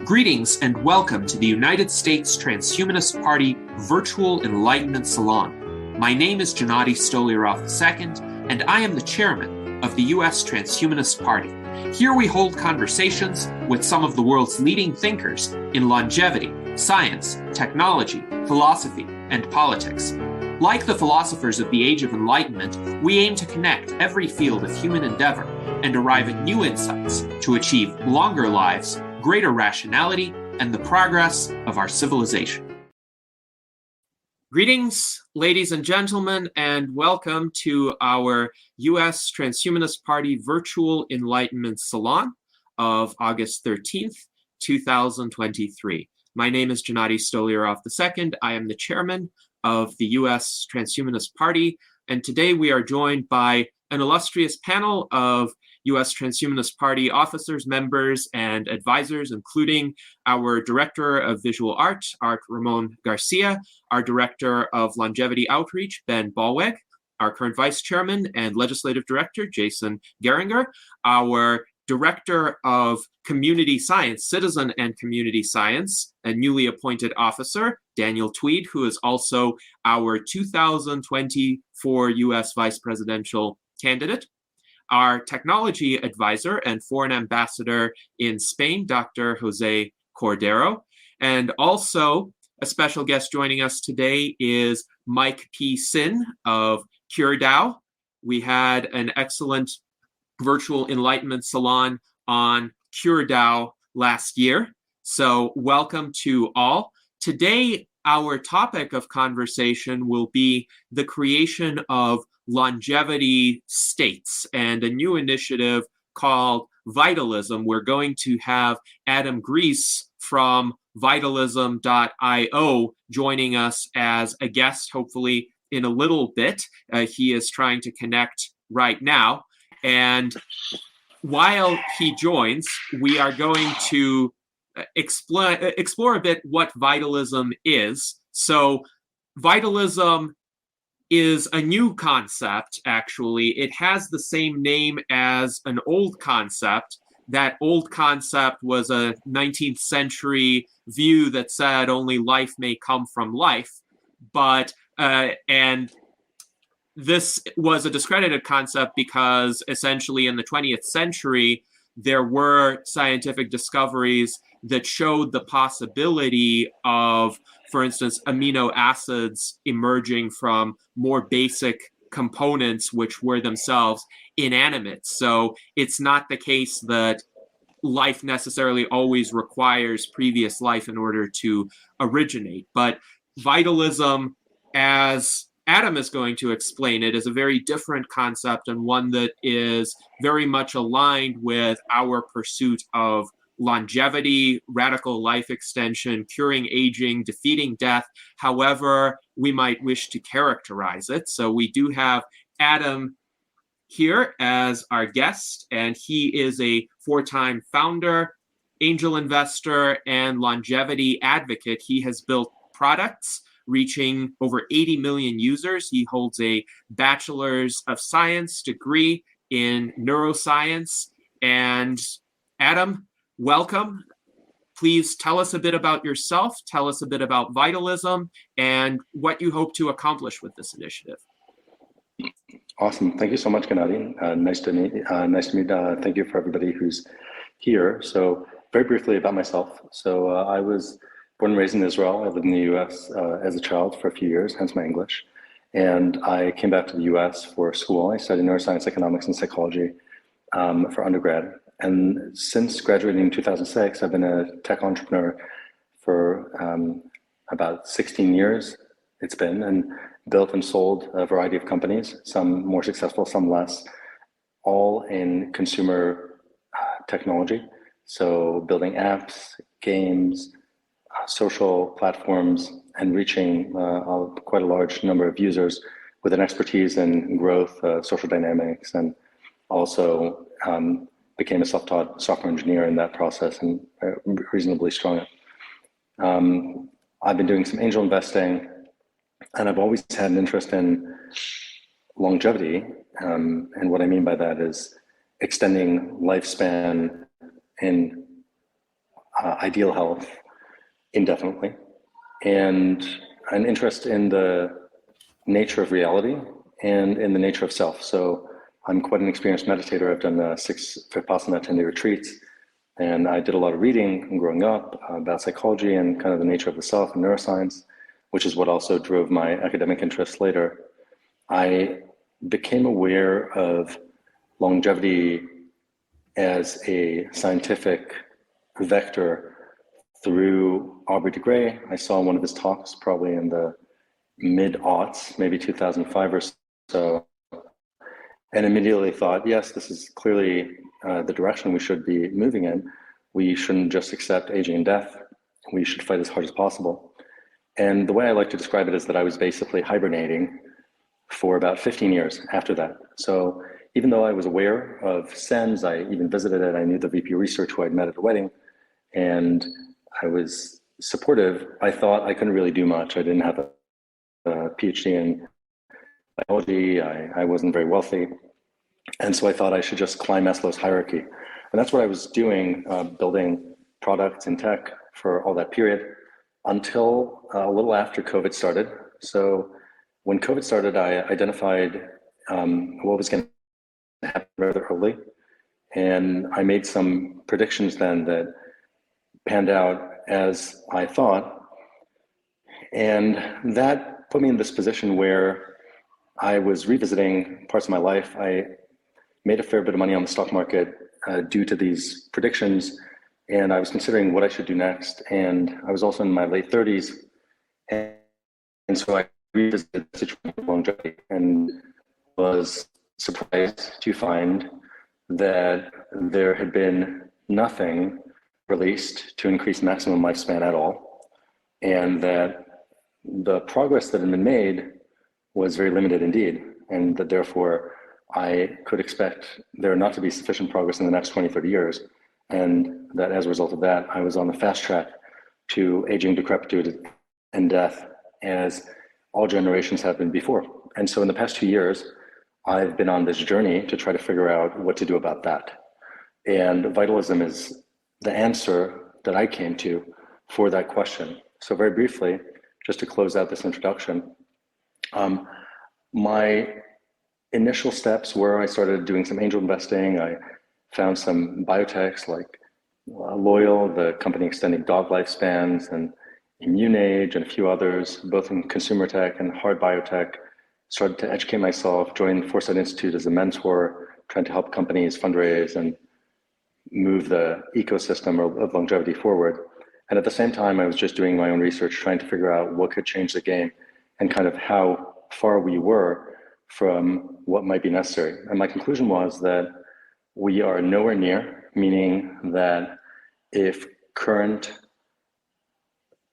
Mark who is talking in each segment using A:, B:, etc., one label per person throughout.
A: Greetings and welcome to the United States Transhumanist Party Virtual Enlightenment Salon. My name is Gennady Stoliarov II, and I am the chairman of the U.S. Transhumanist Party. Here we hold conversations with some of the world's leading thinkers in longevity, science, technology, philosophy, and politics. Like the philosophers of the Age of Enlightenment, we aim to connect every field of human endeavor and arrive at new insights to achieve longer lives, greater rationality, and the progress of our civilization. Greetings, ladies and gentlemen, and welcome to our U.S. Transhumanist Party Virtual Enlightenment Salon of August 13th, 2023. My name is Gennady Stoliarov II. I am the chairman of the U.S. Transhumanist Party, and today we are joined by an illustrious panel of U.S. Transhumanist Party officers, members, and advisors, including our Director of Visual Art, Art Ramon Garcia, our Director of Longevity Outreach, Ben Ballweg, our current Vice Chairman and Legislative Director, Jason Geringer, our Director of Community Science, Citizen and Community Science, a newly appointed officer, Daniel Tweed, who is also our 2024 U.S. Vice Presidential candidate, our technology advisor and foreign ambassador in Spain, Dr. Jose Cordero, and also a special guest joining us today is Mike P. Sin of CureDAO. We had an excellent virtual enlightenment salon on CureDAO last year, so welcome to all. Today, our topic of conversation will be the creation of longevity states and a new initiative called Vitalism. We're going to have Adam Gries from vitalism.io joining us as a guest, hopefully in a little bit. He is trying to connect right now. And while he joins, we are going to explore a bit what vitalism is. So vitalism is a new concept, actually. It has the same name as an old concept. That old concept was a 19th century view that said only life may come from life. And this was a discredited concept because essentially in the 20th century, there were scientific discoveries that showed the possibility of, for instance, amino acids emerging from more basic components which were themselves inanimate. So it's not the case that life necessarily always requires previous life in order to originate. But vitalism, as Adam is going to explain it, is a very different concept and one that is very much aligned with our pursuit of longevity, radical life extension, curing aging, defeating death, however we might wish to characterize it. So we do have Adam here as our guest, and he is a four-time founder, angel investor, and longevity advocate. He has built products reaching over 80 million users. He holds a Bachelor's of Science degree in neuroscience. And Adam, welcome. Please tell us a bit about yourself, tell us a bit about vitalism, and what you hope to accomplish with this initiative.
B: Awesome. Thank you so much, Gennady. Nice to meet. Thank you for everybody who's here. So very briefly about myself. So I was born and raised in Israel. I lived in the US as a child for a few years, hence my English. And I came back to the US for school. I studied neuroscience, economics, and psychology for undergrad. And since graduating in 2006, I've been a tech entrepreneur for about 16 years it's been, and built and sold a variety of companies, some more successful, some less, all in consumer technology. So building apps, games, social platforms, and reaching quite a large number of users with an expertise in growth, social dynamics, and also became a self-taught software engineer in that process and reasonably strong. I've been doing some angel investing, and I've always had an interest in longevity. And what I mean by that is extending lifespan in ideal health indefinitely, and an interest in the nature of reality and in the nature of self. So I'm quite an experienced meditator. I've done 6 Vipassana 10-day retreats, and I did a lot of reading growing up about psychology and kind of the nature of the self and neuroscience, which is what also drove my academic interests later. I became aware of longevity as a scientific vector through Aubrey de Grey. I saw one of his talks probably in the mid-aughts, maybe 2005 or so, and immediately thought, yes, this is clearly the direction we should be moving in. We shouldn't just accept aging and death. We should fight as hard as possible. And the way I like to describe it is that I was basically hibernating for about 15 years after that. So even though I was aware of SENS, I even visited it, I knew the VP research who I'd met at a wedding, and I was supportive, I thought I couldn't really do much. I didn't have a PhD in biology, I wasn't very wealthy. And so I thought I should just climb Maslow's hierarchy. And that's what I was doing, building products and tech for all that period until a little after COVID started. So when COVID started, I identified what was going to happen rather early. And I made some predictions then that panned out as I thought. And that put me in this position where I was revisiting parts of my life. I made a fair bit of money on the stock market due to these predictions, and I was considering what I should do next. And I was also in my late 30s, and so I revisited the situation of longevity and was surprised to find that there had been nothing released to increase maximum lifespan at all, and that the progress that had been made was very limited indeed, and that therefore I could expect there not to be sufficient progress in the next 20, 30 years, and that as a result of that, I was on the fast track to aging, decrepitude, and death, as all generations have been before. And so in the past 2 years, I've been on this journey to try to figure out what to do about that. And vitalism is the answer that I came to for that question. So very briefly, just to close out this introduction, my initial steps were I started doing some angel investing. I found some biotechs like Loyal, the company extending dog lifespans, and ImmuneAge, and a few others, both in consumer tech and hard biotech. Started to educate myself, joined Foresight Institute as a mentor, trying to help companies fundraise and move the ecosystem of longevity forward. And at the same time, I was just doing my own research, trying to figure out what could change the game and kind of how far we were from what might be necessary. And my conclusion was that we are nowhere near, meaning that if current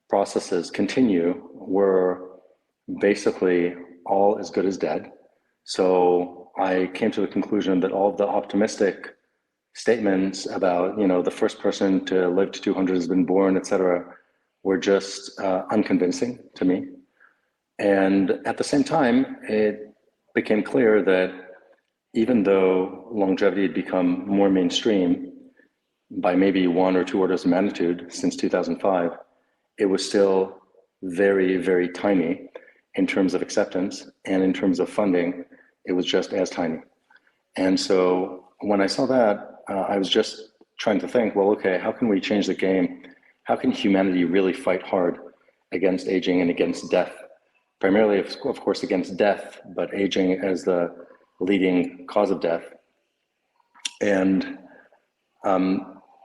B: processes continue, we're basically all as good as dead. So I came to the conclusion that all of the optimistic statements about, the first person to live to 200 has been born, et cetera, were just unconvincing to me. And at the same time, it became clear that even though longevity had become more mainstream by maybe 1 or 2 orders of magnitude since 2005, it was still very, very tiny in terms of acceptance, and in terms of funding, it was just as tiny. And so when I saw that, I was just trying to think, well, okay, how can we change the game? How can humanity really fight hard against aging and against death? Primarily, of course, against death, but aging as the leading cause of death. And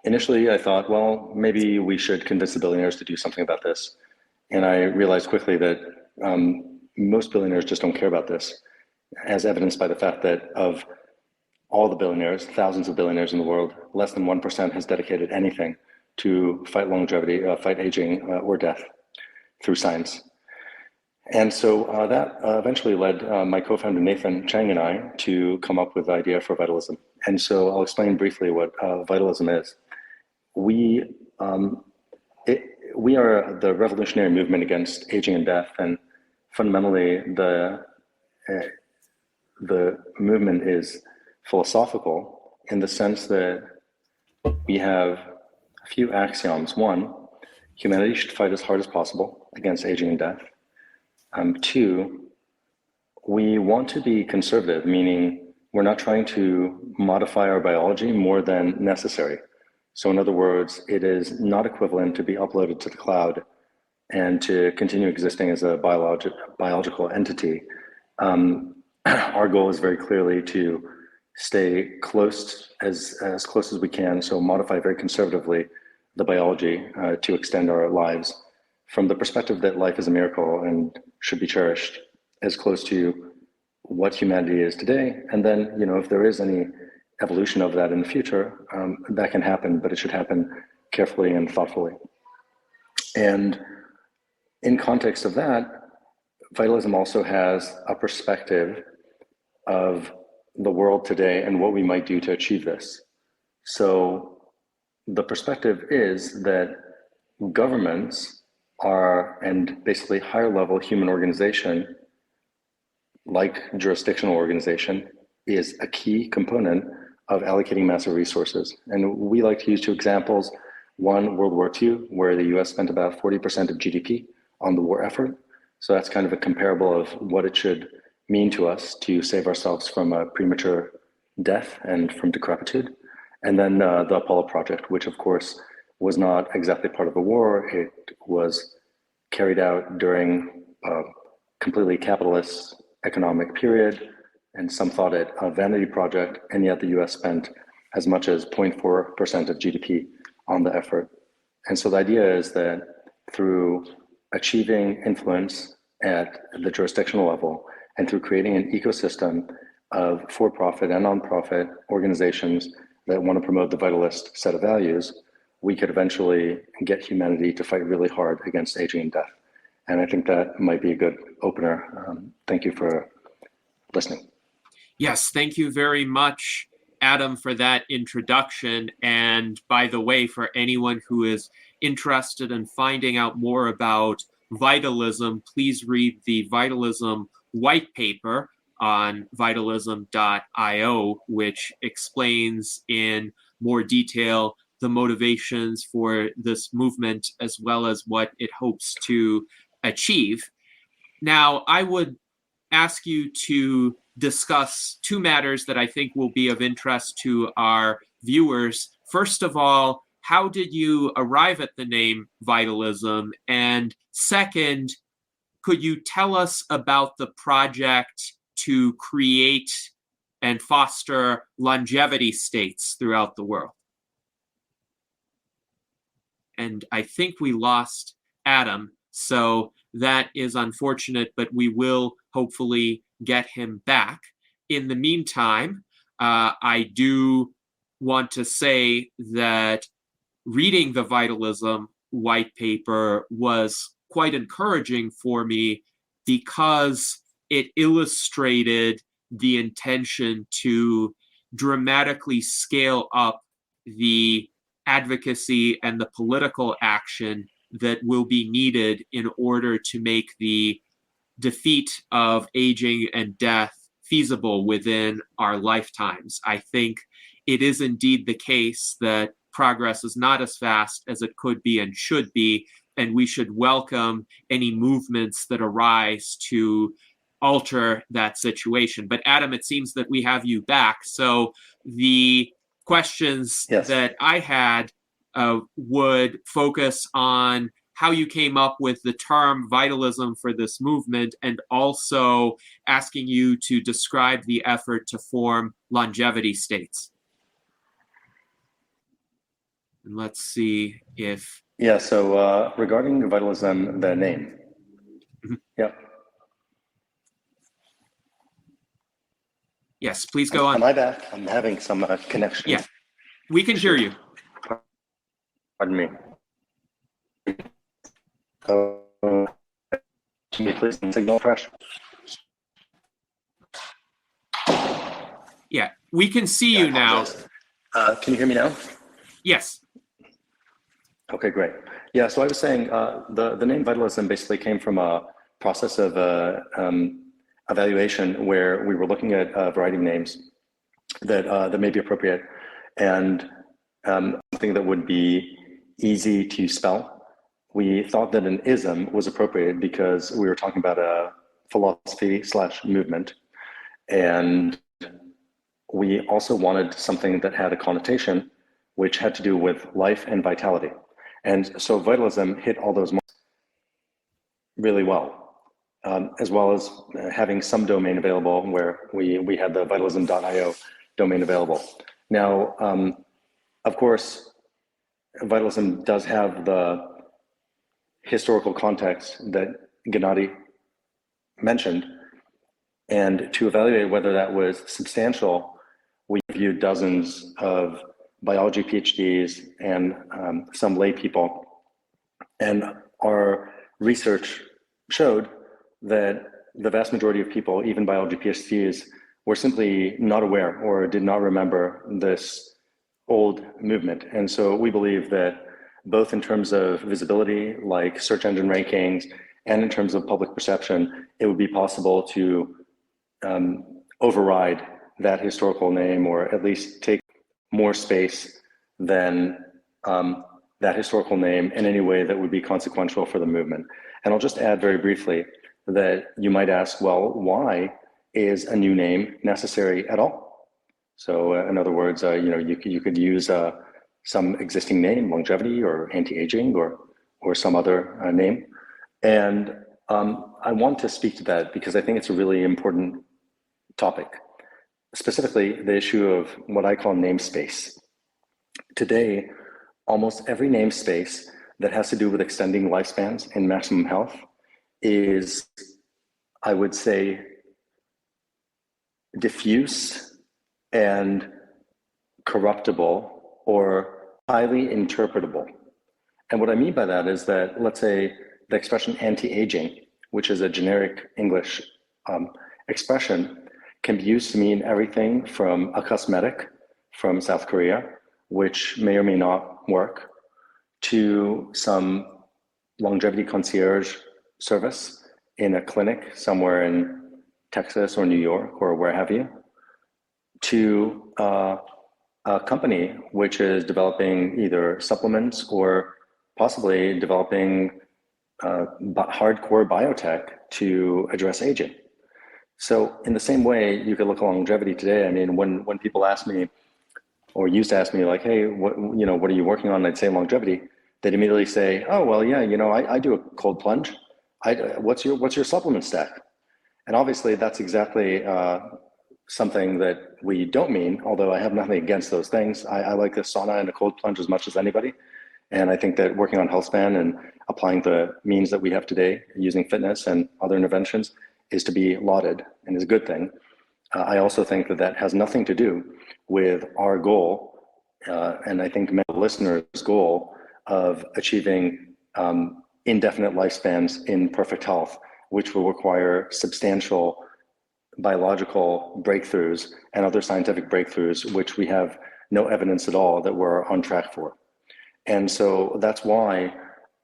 B: initially I thought, well, maybe we should convince the billionaires to do something about this. And I realized quickly that most billionaires just don't care about this, as evidenced by the fact that of all the billionaires, thousands of billionaires in the world, less than 1% has dedicated anything to fight longevity, fight aging or death through science. And so that eventually led my co-founder Nathan Chang and I to come up with the idea for vitalism. And so I'll explain briefly what vitalism is. We are the revolutionary movement against aging and death, and fundamentally the movement is philosophical in the sense that we have a few axioms. One, humanity should fight as hard as possible against aging and death. Two, we want to be conservative, meaning we're not trying to modify our biology more than necessary. So in other words, it is not equivalent to be uploaded to the cloud and to continue existing as a biological entity. Our goal is very clearly to stay close as close as we can, so modify very conservatively the biology to extend our lives from the perspective that life is a miracle and should be cherished as close to what humanity is today. And then, you know, if there is any evolution of that in the future, that can happen, but it should happen carefully and thoughtfully. And in context of that, vitalism also has a perspective of the world today and what we might do to achieve this. So the perspective is that governments are, and basically higher level human organization, like jurisdictional organization, is a key component of allocating massive resources. And we like to use two examples. One, World War II, where the US spent about 40% of GDP on the war effort. So that's kind of a comparable of what it should mean to us to save ourselves from a premature death and from decrepitude. And then the Apollo project, which of course was not exactly part of a war. It was carried out during a completely capitalist economic period, and some thought it a vanity project, and yet the US spent as much as 0.4% of GDP on the effort. And so the idea is that through achieving influence at the jurisdictional level and through creating an ecosystem of for-profit and non-profit organizations that want to promote the vitalist set of values, we could eventually get humanity to fight really hard against aging and death. And I think that might be a good opener. Thank you for listening.
A: Yes, thank you very much, Adam, for that introduction. And by the way, for anyone who is interested in finding out more about vitalism, please read the Vitalism white paper on vitalism.io, which explains in more detail the motivations for this movement as well as what it hopes to achieve. Now, I would ask you to discuss two matters that I think will be of interest to our viewers. First of all, how did you arrive at the name Vitalism? And second, could you tell us about the project to create and foster longevity states throughout the world? And I think we lost Adam, so that is unfortunate, but we will hopefully get him back. In the meantime, I do want to say that reading the Vitalism white paper was quite encouraging for me because it illustrated the intention to dramatically scale up the advocacy and the political action that will be needed in order to make the defeat of aging and death feasible within our lifetimes. I think it is indeed the case that progress is not as fast as it could be and should be, and we should welcome any movements that arise to alter that situation. But Adam, it seems that we have you back. So the questions that I had would focus on how you came up with the term vitalism for this movement, and also asking you to describe the effort to form longevity states. And let's see if...
B: Yeah, so regarding vitalism, the name.
A: Mm-hmm.
B: Yeah.
A: Yes, please go on.
B: Am I back? I'm having some connection.
A: Yeah, we can hear you.
B: Pardon me. Can you please signal fresh?
A: Yeah, we can see you now.
B: Can you hear me now?
A: Yes.
B: Okay, great. Yeah, so I was saying the name vitalism basically came from a process of evaluation where we were looking at a variety of names that may be appropriate, and something that would be easy to spell. We thought that an ism was appropriate because we were talking about a philosophy / movement. And we also wanted something that had a connotation which had to do with life and vitality. And so vitalism hit all those marks really well, as well as having some domain available where we had the vitalism.io domain available. Now, of course, vitalism does have the historical context that Gennady mentioned. And to evaluate whether that was substantial, we viewed dozens of biology PhDs and some lay people. And our research showed that the vast majority of people, even biology PhDs, were simply not aware or did not remember this old movement. And so we believe that both in terms of visibility, like search engine rankings, and in terms of public perception, it would be possible to override that historical name, or at least take more space than that historical name in any way that would be consequential for the movement. And I'll just add very briefly that you might ask, well, why is a new name necessary at all? So in other words, you could use some existing name, longevity or anti-aging or some other name. And I want to speak to that because I think it's a really important topic, specifically the issue of what I call namespace. Today, almost every namespace that has to do with extending lifespans and maximum health is, I would say, diffuse and corruptible or highly interpretable. And what I mean by that is that, let's say, the expression anti-aging, which is a generic English expression, can be used to mean everything from a cosmetic from South Korea, which may or may not work, to some longevity concierge service in a clinic somewhere in Texas or New York or where have you, to a company which is developing either supplements or possibly developing hardcore biotech to address aging. So in the same way, you could look at longevity today. I mean, when people ask me, or used to ask me, like, hey, what are you working on? I'd say longevity. They'd immediately say, oh, well, yeah, I do a cold plunge. What's your supplement stack? And obviously that's exactly something that we don't mean, although I have nothing against those things. I like the sauna and the cold plunge as much as anybody. And I think that working on health span and applying the means that we have today using fitness and other interventions is to be lauded and is a good thing. I also think that that has nothing to do with our goal, and I think many listeners' goal of achieving indefinite lifespans in perfect health, which will require substantial biological breakthroughs and other scientific breakthroughs, which we have no evidence at all that we're on track for. And so that's why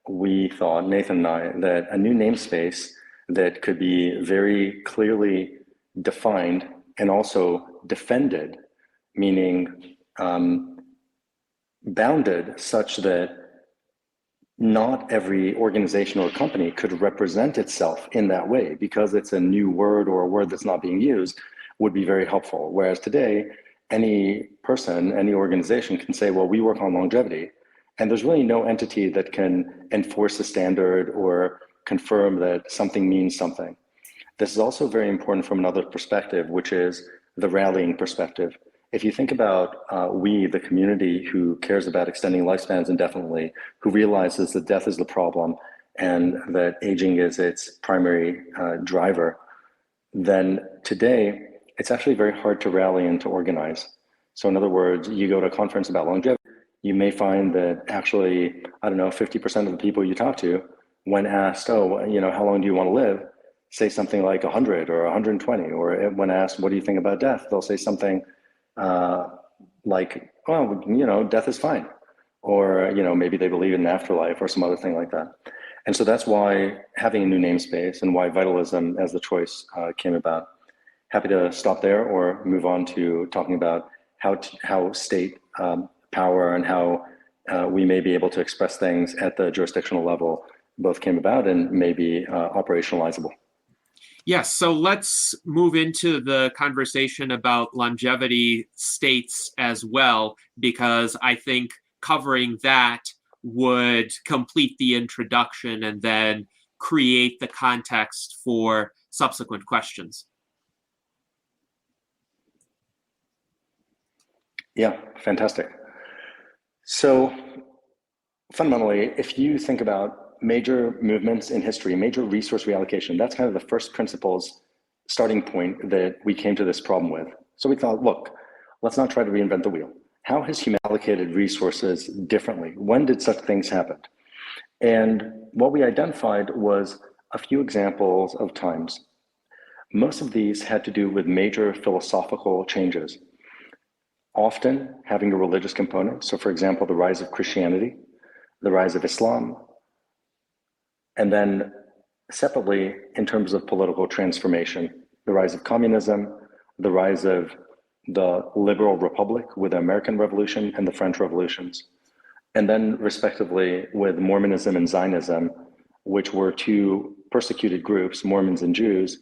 B: we thought, Nathan and I, that a new namespace that could be very clearly defined and also defended, meaning bounded such that not every organization or company could represent itself in that way because it's a new word or a word that's not being used, would be very helpful. Whereas today, any person, any organization can say, well, we work on longevity, and there's really no entity that can enforce a standard or confirm that something means something. This is also very important from another perspective, which is the rallying perspective. If you think about we, the community who cares about extending lifespans indefinitely, who realizes that death is the problem and that aging is its primary driver, then today it's actually very hard to rally and to organize. So in other words, you go to a conference about longevity, you may find that actually, 50% of the people you talk to, when asked, oh, how long do you want to live, say something like 100 or 120, or when asked, what do you think about death? They'll say something like, well, death is fine. Or, maybe they believe in an afterlife or some other thing like that. And so that's why having a new namespace and why vitalism as the choice came about. Happy to stop there or move on to talking about how state power and how we may be able to express things at the jurisdictional level both came about and may be operationalizable.
A: Yes, so let's move into the conversation about longevity states as well, because I think covering that would complete the introduction and then create the context for subsequent questions.
B: Yeah, fantastic. So fundamentally, if you think about major movements in history, major resource reallocation, that's kind of the first principles starting point that we came to this problem with. So we thought, look, let's not try to reinvent the wheel. How has humanity allocated resources differently? When did such things happen? And what we identified was a few examples of times. Most of these had to do with major philosophical changes, often having a religious component. So for example, the rise of Christianity, the rise of Islam, and then separately, in terms of political transformation, the rise of communism, the rise of the liberal republic with the American Revolution and the French Revolutions, and then respectively with Mormonism and Zionism, which were two persecuted groups, Mormons and Jews,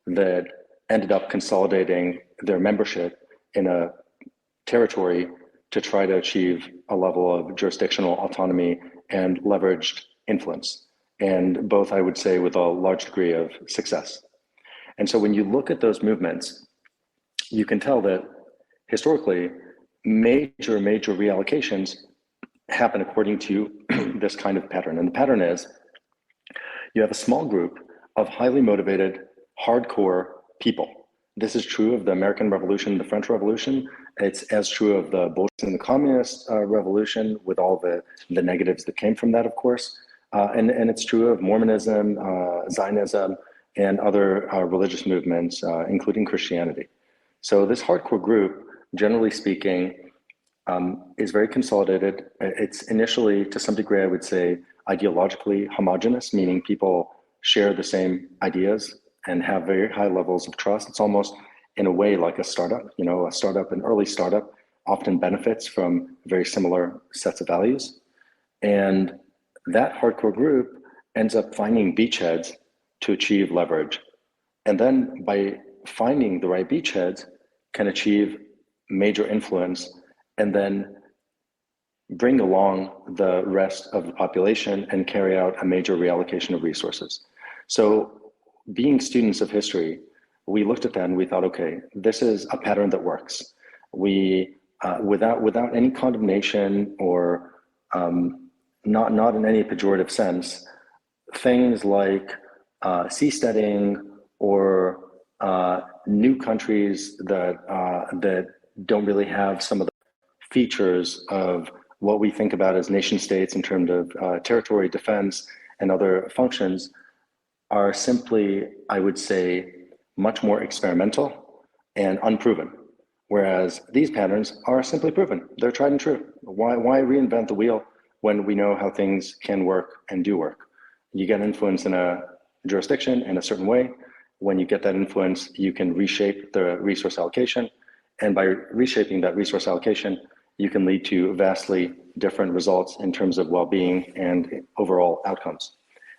B: that ended up consolidating their membership in a territory to try to achieve a level of jurisdictional autonomy and leveraged influence. And both, I would say, with a large degree of success. And so when you look at those movements, you can tell that historically, major reallocations happen according to this kind of pattern. And the pattern is you have a small group of highly motivated, hardcore people. This is true of the American Revolution, the French Revolution. It's as true of the Bolshevik and the Communist Revolution, with all the negatives that came from that, of course. And it's true of Mormonism, Zionism, and other religious movements, including Christianity. So this hardcore group, generally speaking, is very consolidated. It's initially, to some degree, I would say, ideologically homogenous, meaning people share the same ideas and have very high levels of trust. It's almost, in a way, like a startup. You know, a startup, an early startup, often benefits from very similar sets of values. And that hardcore group ends up finding beachheads to achieve leverage. And then by finding the right beachheads, can achieve major influence and then bring along the rest of the population and carry out a major reallocation of resources. So being students of history, we looked at that and we thought, okay, this is a pattern that works. We, without any condemnation or not in any pejorative sense, things like seasteading or new countries that don't really have some of the features of what we think about as nation states in terms of territory, defense, and other functions are simply, I would say, much more experimental and unproven. Whereas these patterns are simply proven. They're tried and true. Why reinvent the wheel when we know how things can work and do work? You get influence in a jurisdiction in a certain way. When you get that influence, you can reshape the resource allocation. And by reshaping that resource allocation, you can lead to vastly different results in terms of well-being and overall outcomes.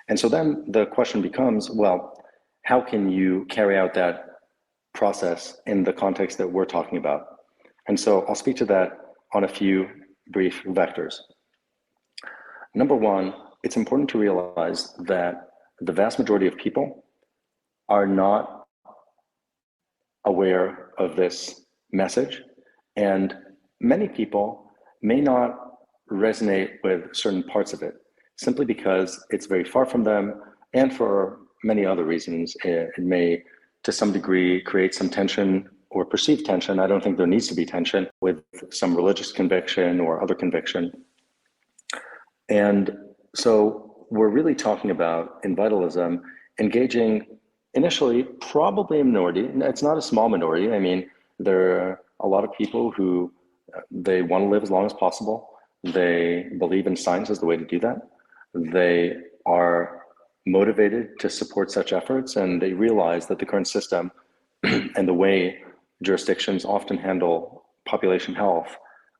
B: And so then the question becomes, well, how can you carry out that process in the context that we're talking about? And so I'll speak to that on a few brief vectors. Number one, it's important to realize that the vast majority of people are not aware of this message, and many people may not resonate with certain parts of it simply because it's very far from them, and for many other reasons. It may, to some degree, create some tension or perceived tension. I don't think there needs to be tension with some religious conviction or other conviction. And so we're really talking about, in vitalism, engaging initially probably a minority. It's not a small minority. I mean, there are a lot of people who they want to live as long as possible. They believe in science as the way to do that. They are motivated to support such efforts, and they realize that the current system and the way jurisdictions often handle population health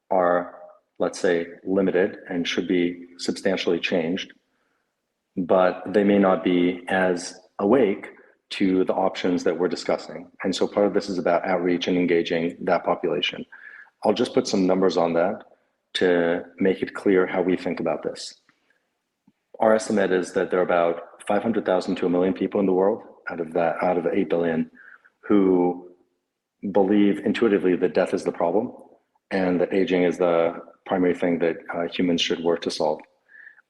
B: are let's say, limited and should be substantially changed, but they may not be as awake to the options that we're discussing. And so part of this is about outreach and engaging that population. I'll just put some numbers on that to make it clear how we think about this. Our estimate is that there are about 500,000 to 1 million people in the world out of 8 billion who believe intuitively that death is the problem and that aging is the primary thing that humans should work to solve.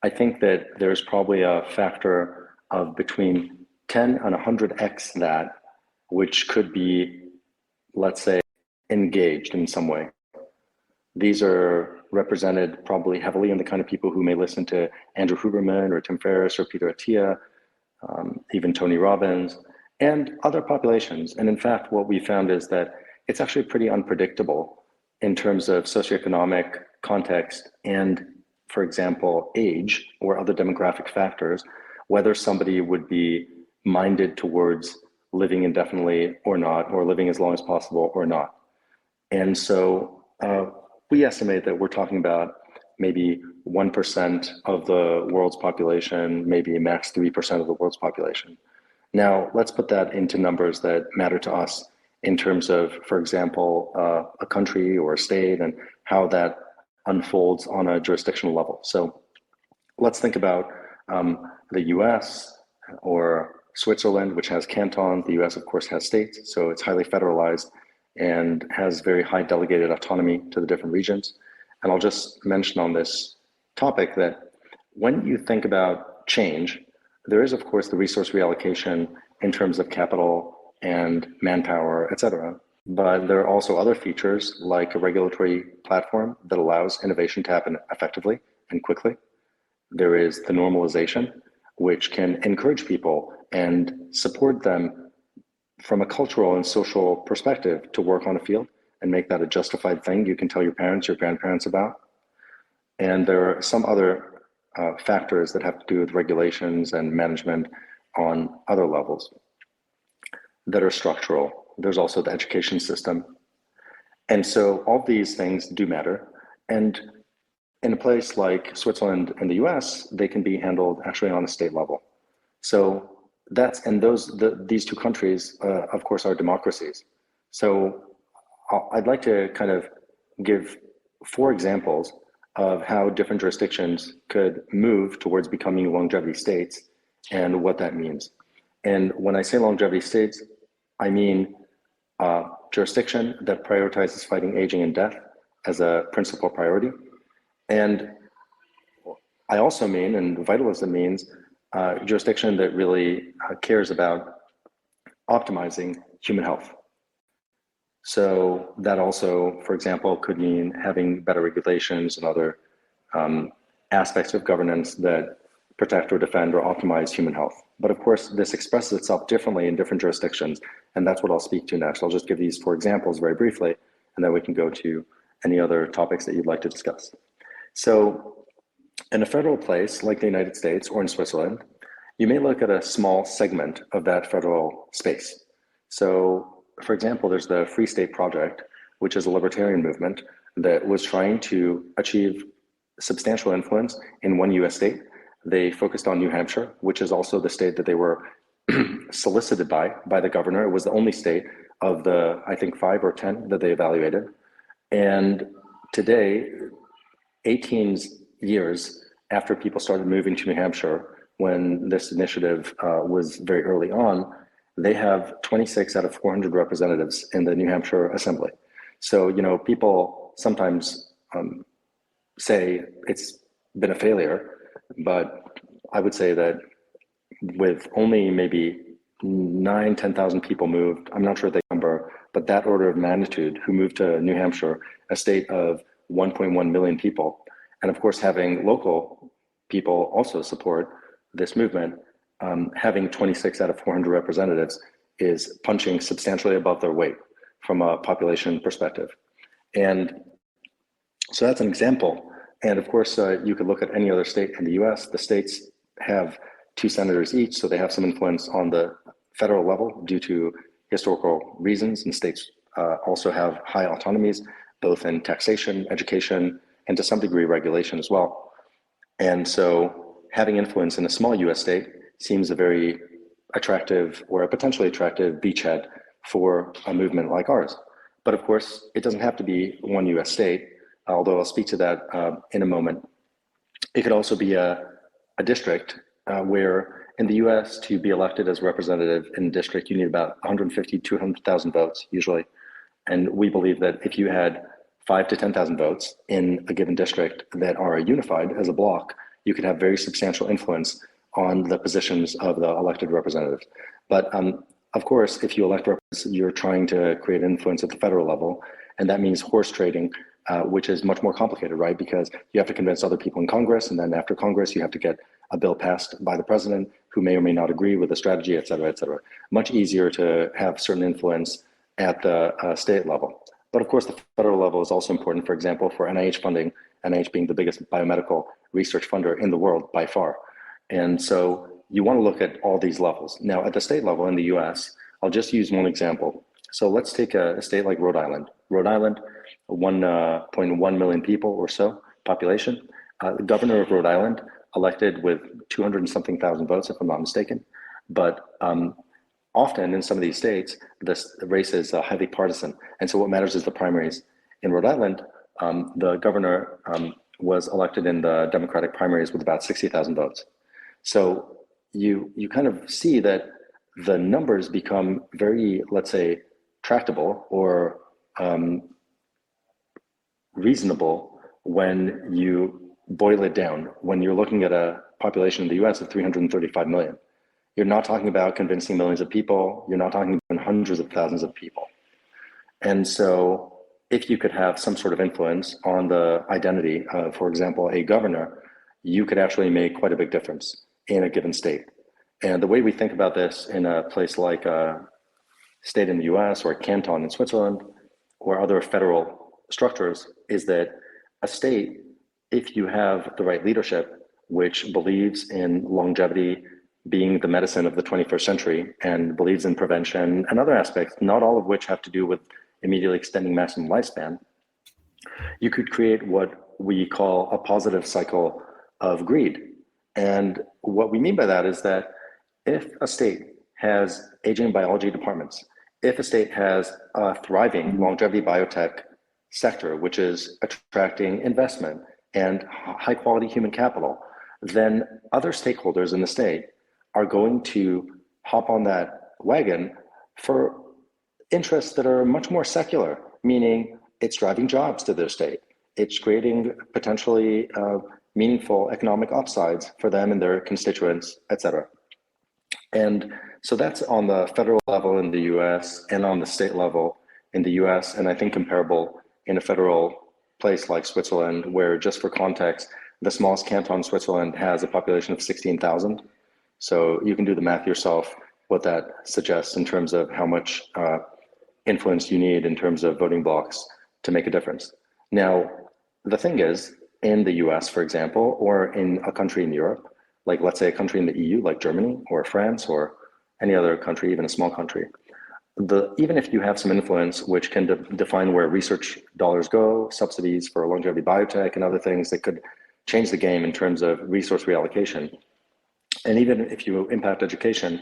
B: I think that there's probably a factor of between 10 and 100x that, which could be, let's say, engaged in some way. These are represented probably heavily in the kind of people who may listen to Andrew Huberman or Tim Ferriss or Peter Attia, even Tony Robbins, and other populations. And in fact, what we found is that it's actually pretty unpredictable in terms of socioeconomic context and, for example, age or other demographic factors, whether somebody would be minded towards living indefinitely or not, or living as long as possible or not. And so we estimate that we're talking about maybe 1% of the world's population, maybe max 3% of the world's population. Now, let's put that into numbers that matter to us in terms of, for example, a country or a state and how that unfolds on a jurisdictional level. So let's think about the US or Switzerland, which has cantons. The US, of course, has states, so it's highly federalized and has very high delegated autonomy to the different regions. And I'll just mention on this topic that when you think about change, there is, of course, the resource reallocation in terms of capital and manpower, et cetera. But there are also other features like a regulatory platform that allows innovation to happen effectively and quickly. There is the normalization, which can encourage people and support them from a cultural and social perspective to work on a field and make that a justified thing you can tell your parents, your grandparents about. And there are some other factors that have to do with regulations and management on other levels that are structural. There's also the education system. And so all these things do matter. And in a place like Switzerland and the US, they can be handled actually on a state level. So that's, and these two countries, of course, are democracies. So I'd like to kind of give 4 examples of how different jurisdictions could move towards becoming longevity states and what that means. And when I say longevity states, I mean jurisdiction that prioritizes fighting aging and death as a principal priority. And I also mean, and vitalism means, jurisdiction that really cares about optimizing human health. So that also, for example, could mean having better regulations and other aspects of governance that protect or defend or optimize human health. But of course, this expresses itself differently in different jurisdictions, and that's what I'll speak to next. I'll just give these 4 examples very briefly, and then we can go to any other topics that you'd like to discuss. So in a federal place like the United States or in Switzerland, you may look at a small segment of that federal space. So, for example, there's the Free State Project, which is a libertarian movement that was trying to achieve substantial influence in one US state. They focused on New Hampshire, which is also the state that they were solicited by the governor. It was the only state of the, I think, 5 or 10 that they evaluated. And today, 18 years after people started moving to New Hampshire, when this initiative was very early on, they have 26 out of 400 representatives in the New Hampshire Assembly. So, you know, people sometimes say it's been a failure, but I would say that with only maybe 9,000, 10,000 people moved, I'm not sure the number, but that order of magnitude who moved to New Hampshire, a state of 1.1 million people. And of course, having local people also support this movement, having 26 out of 400 representatives is punching substantially above their weight from a population perspective. And so that's an example. And of course, you could look at any other state in the US. The states have 2 senators each, so they have some influence on the federal level due to historical reasons. And states also have high autonomies, both in taxation, education, and to some degree regulation as well. And so having influence in a small US state seems a very attractive or a potentially attractive beachhead for a movement like ours. But of course, it doesn't have to be one US state, although I'll speak to that in a moment. It could also be a district where in the US to be elected as representative in a district, you need about 150, 200,000 votes usually. And we believe that if you had 5 to 10,000 votes in a given district that are unified as a block, you could have very substantial influence on the positions of the elected representatives. But of course, if you elect representatives, you're trying to create influence at the federal level, and that means horse trading, which is much more complicated, right? Because you have to convince other people in Congress, and then after Congress, you have to get a bill passed by the president who may or may not agree with the strategy, et cetera, et cetera. Much easier to have certain influence at the state level. But of course, the federal level is also important, for example, for NIH funding, NIH being the biggest biomedical research funder in the world by far. And so you want to look at all these levels. Now, at the state level in the US, I'll just use one example. So let's take a state like Rhode Island. Rhode Island, 1.1 million people or so population. The governor of Rhode Island elected with 200 and something thousand votes, if I'm not mistaken. But often in some of these states, the race is highly partisan. And so what matters is the primaries. In Rhode Island, the governor was elected in the Democratic primaries with about 60,000 votes. So you kind of see that the numbers become very, let's say, tractable or reasonable when you boil it down. When you're looking at a population in the US of 335 million, you're not talking about convincing millions of people. You're not talking about hundreds of thousands of people. And so if you could have some sort of influence on the identity of, for example, a governor, you could actually make quite a big difference in a given state. And the way we think about this in a place like a state in the US or a canton in Switzerland or other federal structures is that a state, if you have the right leadership, which believes in longevity being the medicine of the 21st century and believes in prevention and other aspects, not all of which have to do with immediately extending maximum lifespan, you could create what we call a positive cycle of greed. And what we mean by that is that if a state has aging biology departments, if a state has a thriving longevity biotech sector, which is attracting investment and high quality human capital, then other stakeholders in the state are going to hop on that wagon for interests that are much more secular, meaning it's driving jobs to their state. It's creating potentially meaningful economic upsides for them and their constituents, et cetera. And so that's on the federal level in the US and on the state level in the US, and I think comparable in a federal place like Switzerland, where, just for context, the smallest canton, Switzerland, has a population of 16,000. So you can do the math yourself, what that suggests in terms of how much influence you need in terms of voting blocks to make a difference. Now, the thing is, in the US, for example, or in a country in Europe, like let's say a country in the EU, like Germany or France or any other country, even a small country, even if you have some influence, which can define where research dollars go, subsidies for longevity biotech and other things that could change the game in terms of resource reallocation. And even if you impact education,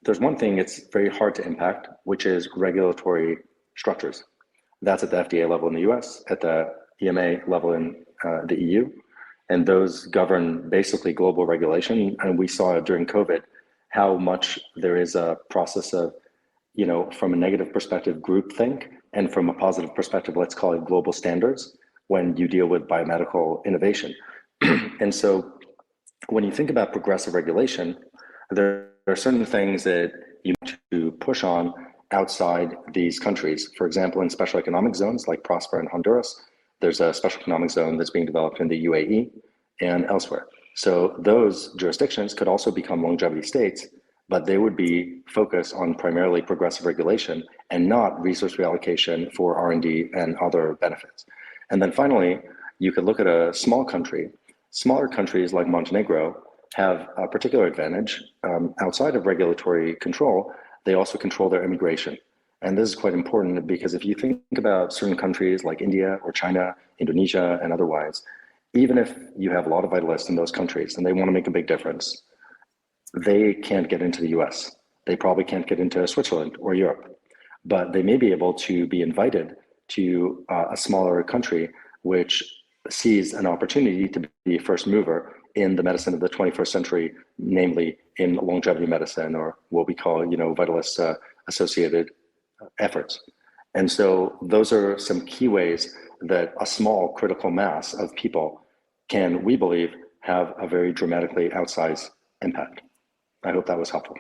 B: there's one thing it's very hard to impact, which is regulatory structures. That's at the FDA level in the US, at the EMA level in the EU, and those govern basically global regulation. And we saw during COVID how much there is a process of, from a negative perspective, groupthink, and from a positive perspective, let's call it global standards, when you deal with biomedical innovation. And so when you think about progressive regulation, there are certain things that you need to push on outside these countries. For example, in special economic zones like Prosper and Honduras, there's a special economic zone that's being developed in the UAE and elsewhere. So those jurisdictions could also become longevity states, but they would be focused on primarily progressive regulation and not resource reallocation for R&D and other benefits. And then finally, you could look at a small country. Smaller countries like Montenegro have a particular advantage outside of regulatory control. They also control their immigration. And this is quite important because if you think about certain countries like India or China, Indonesia, and otherwise, even if you have a lot of vitalists in those countries and they want to make a big difference, they can't get into the US. They probably can't get into Switzerland or Europe, but they may be able to be invited to a smaller country which sees an opportunity to be a first mover in the medicine of the 21st century, namely in longevity medicine, or what we call, vitalist associated efforts. And so those are some key ways that a small critical mass of people can, we believe, have a very dramatically outsized impact. I hope that was helpful.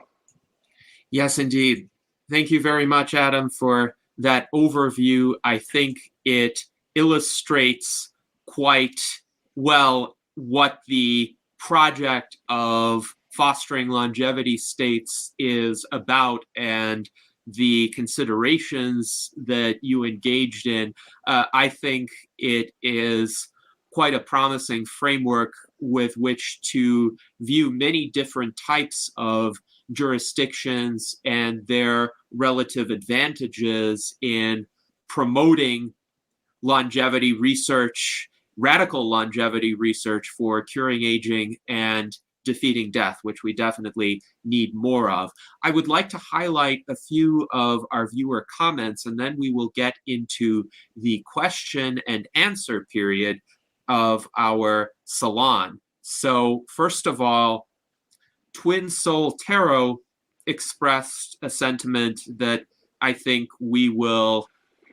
A: Yes, indeed. Thank you very much, Adam, for that overview. I think it illustrates quite well what the project of fostering longevity states is about and the considerations that you engaged in. I think it is quite a promising framework with which to view many different types of jurisdictions and their relative advantages in promoting longevity research, radical longevity research for curing aging and defeating death, which we definitely need more of. I would like to highlight a few of our viewer comments, and then we will get into the question and answer period of our salon. So first of all, Twin Soul Tarot expressed a sentiment that I think we will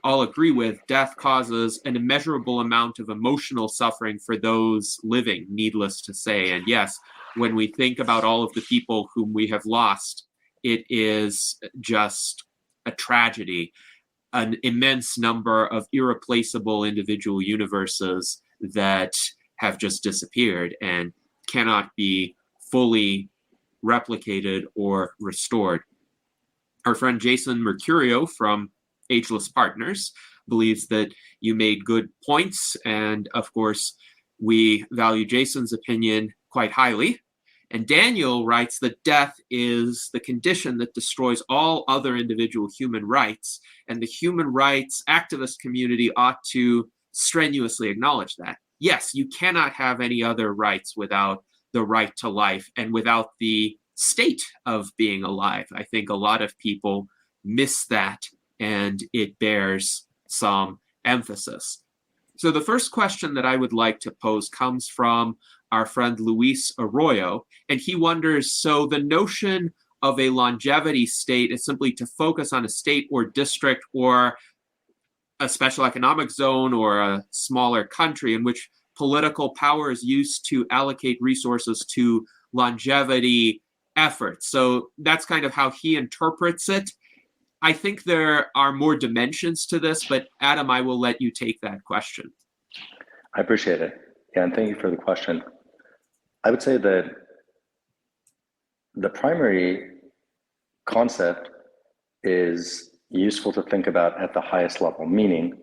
A: all agree with. Death causes an immeasurable amount of emotional suffering for those living, needless to say. And yes, when we think about all of the people whom we have lost, it is just a tragedy, an immense number of irreplaceable individual universes that have just disappeared and cannot be fully replicated or restored. Our friend Jason Mercurio from Ageless Partners believes that you made good points, and of course, we value Jason's opinion quite highly. And Daniel writes that death is the condition that destroys all other individual human rights, and the human rights activist community ought to strenuously acknowledge that. Yes, you cannot have any other rights without the right to life and without the state of being alive. I think a lot of people miss that, and it bears some emphasis. So the first question that I would like to pose comes from our friend Luis Arroyo, and he wonders, so the notion of a longevity state is simply to focus on a state or district or a special economic zone or a smaller country in which political power is used to allocate resources to longevity efforts. So that's kind of how he interprets it. I think there are more dimensions to this, but Adam, I will let you take that question.
B: I appreciate it. Yeah, and thank you for the question. I would say that the primary concept is useful to think about at the highest level, meaning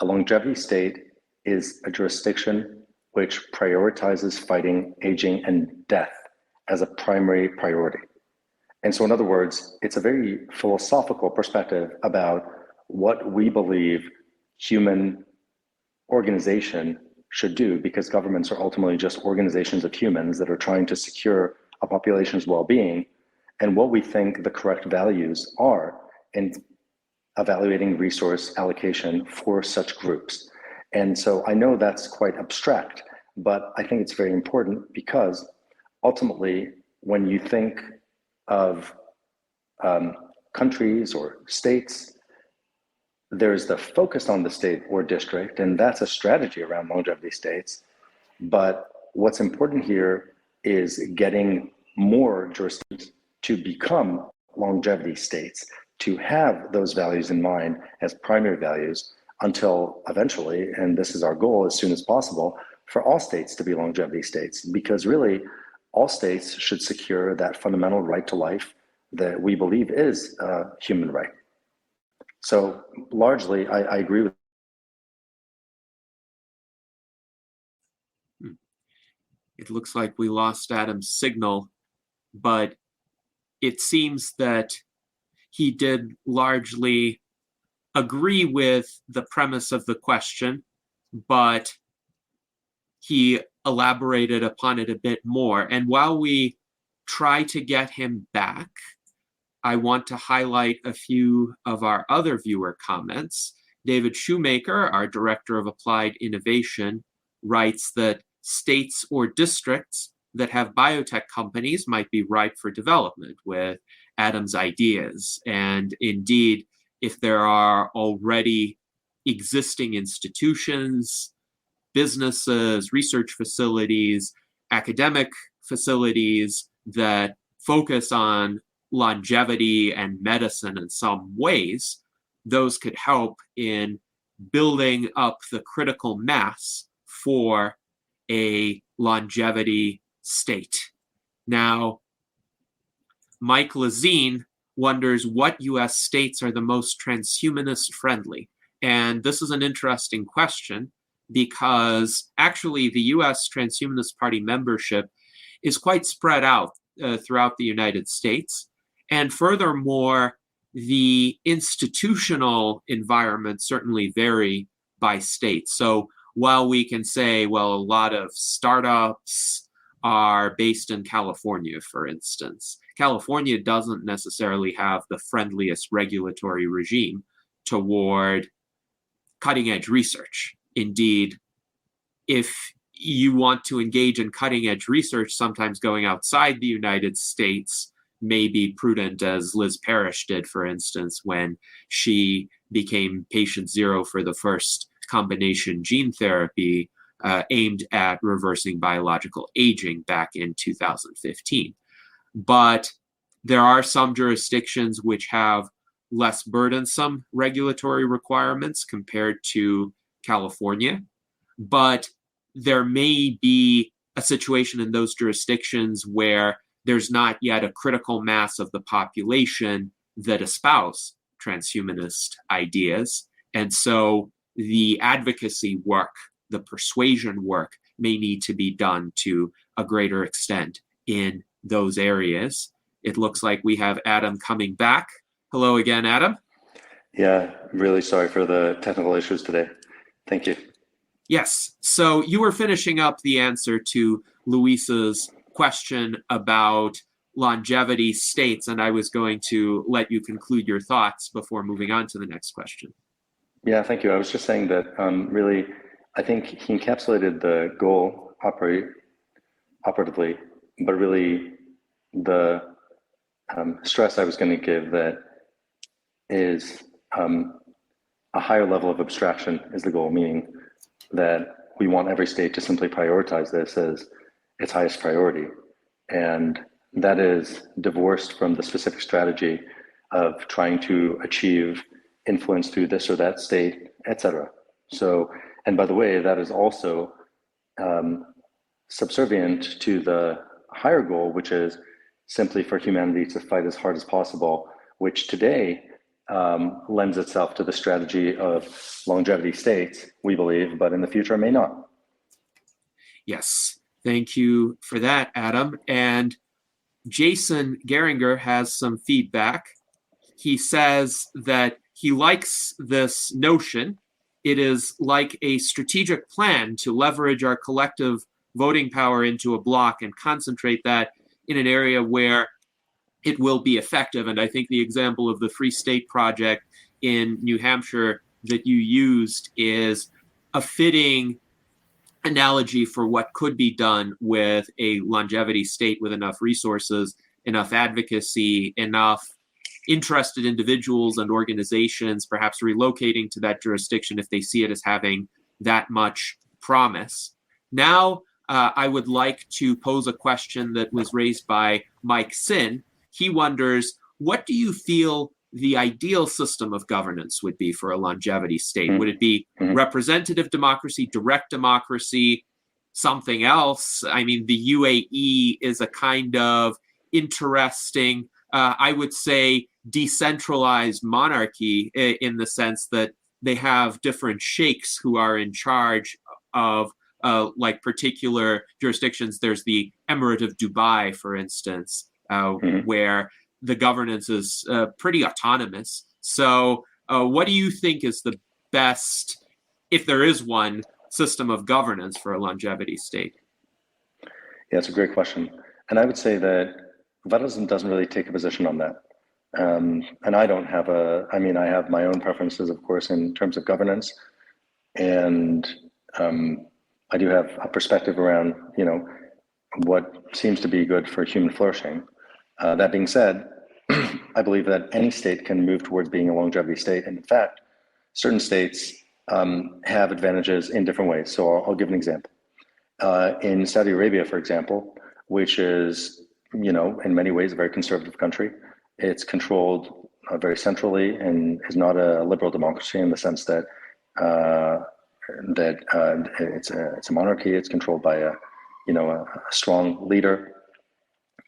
B: a longevity state is a jurisdiction which prioritizes fighting aging and death as a primary priority. And so, in other words, it's a very philosophical perspective about what we believe human organization should do, because governments are ultimately just organizations of humans that are trying to secure a population's well-being, and what we think the correct values are in evaluating resource allocation for such groups. And so I know that's quite abstract, but I think it's very important because ultimately, when you think of countries or states, there's the focus on the state or district, and that's a strategy around longevity states. But what's important here is getting more jurisdictions to become longevity states, to have those values in mind as primary values until eventually, and this is our goal as soon as possible, for all states to be longevity states, because really all states should secure that fundamental right to life that we believe is a human right. So largely, I agree with.
A: It looks like we lost Adam's signal, but it seems that he did largely agree with the premise of the question, but he elaborated upon it a bit more. And while we try to get him back, I want to highlight a few of our other viewer comments. David Shoemaker, our Director of Applied Innovation, writes that states or districts that have biotech companies might be ripe for development with Adam's ideas. And indeed, if there are already existing institutions, businesses, research facilities, academic facilities that focus on longevity and medicine in some ways, those could help in building up the critical mass for a longevity state. Now, Mike Lazine wonders what US states are the most transhumanist friendly. And this is an interesting question because actually the US Transhumanist Party membership is quite spread out throughout the United States. And furthermore, the institutional environment certainly vary by state. So while we can say, well, a lot of startups are based in California, for instance, California doesn't necessarily have the friendliest regulatory regime toward cutting edge research. Indeed, if you want to engage in cutting edge research, sometimes going outside the United States may be prudent, as Liz Parrish did, for instance, when she became patient zero for the first combination gene therapy aimed at reversing biological aging back in 2015. But there are some jurisdictions which have less burdensome regulatory requirements compared to California. But there may be a situation in those jurisdictions where there's not yet a critical mass of the population that espouse transhumanist ideas. And so the advocacy work, the persuasion work may need to be done to a greater extent in those areas. It looks like we have Adam coming back. Hello again, Adam.
B: Yeah, really sorry for the technical issues today. Thank you.
A: Yes, so you were finishing up the answer to Luisa's question about longevity states, and I was going to let you conclude your thoughts before moving on to the next question.
B: Yeah, thank you. I was just saying that really, I think he encapsulated the goal operatively, but really the stress I was going to give that is a higher level of abstraction is the goal, meaning that we want every state to simply prioritize this as its highest priority. And that is divorced from the specific strategy of trying to achieve influence through this or that state, etc. So, and by the way, that is also subservient to the higher goal, which is simply for humanity to fight as hard as possible, which today lends itself to the strategy of longevity states, we believe, but in the future may not.
A: Yes, thank you for that, Adam. And Jason Geringer has some feedback. He says that he likes this notion. It is like a strategic plan to leverage our collective voting power into a block and concentrate that in an area where it will be effective. And I think the example of the Free State Project in New Hampshire that you used is a fitting analogy for what could be done with a longevity state with enough resources, enough advocacy, enough interested individuals and organizations perhaps relocating to that jurisdiction if they see it as having that much promise. Now, I would like to pose a question that was raised by Mike Sin. He wonders, what do you feel the ideal system of governance would be for a longevity state? Would it be representative democracy, direct democracy, something else? I mean, the UAE is a kind of interesting, I would say, decentralized monarchy in the sense that they have different sheikhs who are in charge of like particular jurisdictions. There's the Emirate of Dubai, for instance, where the governance is pretty autonomous. So what do you think is the best, if there is one, system of governance for a longevity state?
B: Yeah, it's a great question. And I would say that vitalism doesn't really take a position on that. And I don't have I have my own preferences, of course, in terms of governance. And I do have a perspective around, what seems to be good for human flourishing. That being said, I believe that any state can move towards being a longevity state. And in fact, certain states have advantages in different ways. So I'll give an example. In Saudi Arabia, for example, which is, in many ways a very conservative country, it's controlled very centrally and is not a liberal democracy in the sense that it's a monarchy. It's controlled by a strong leader.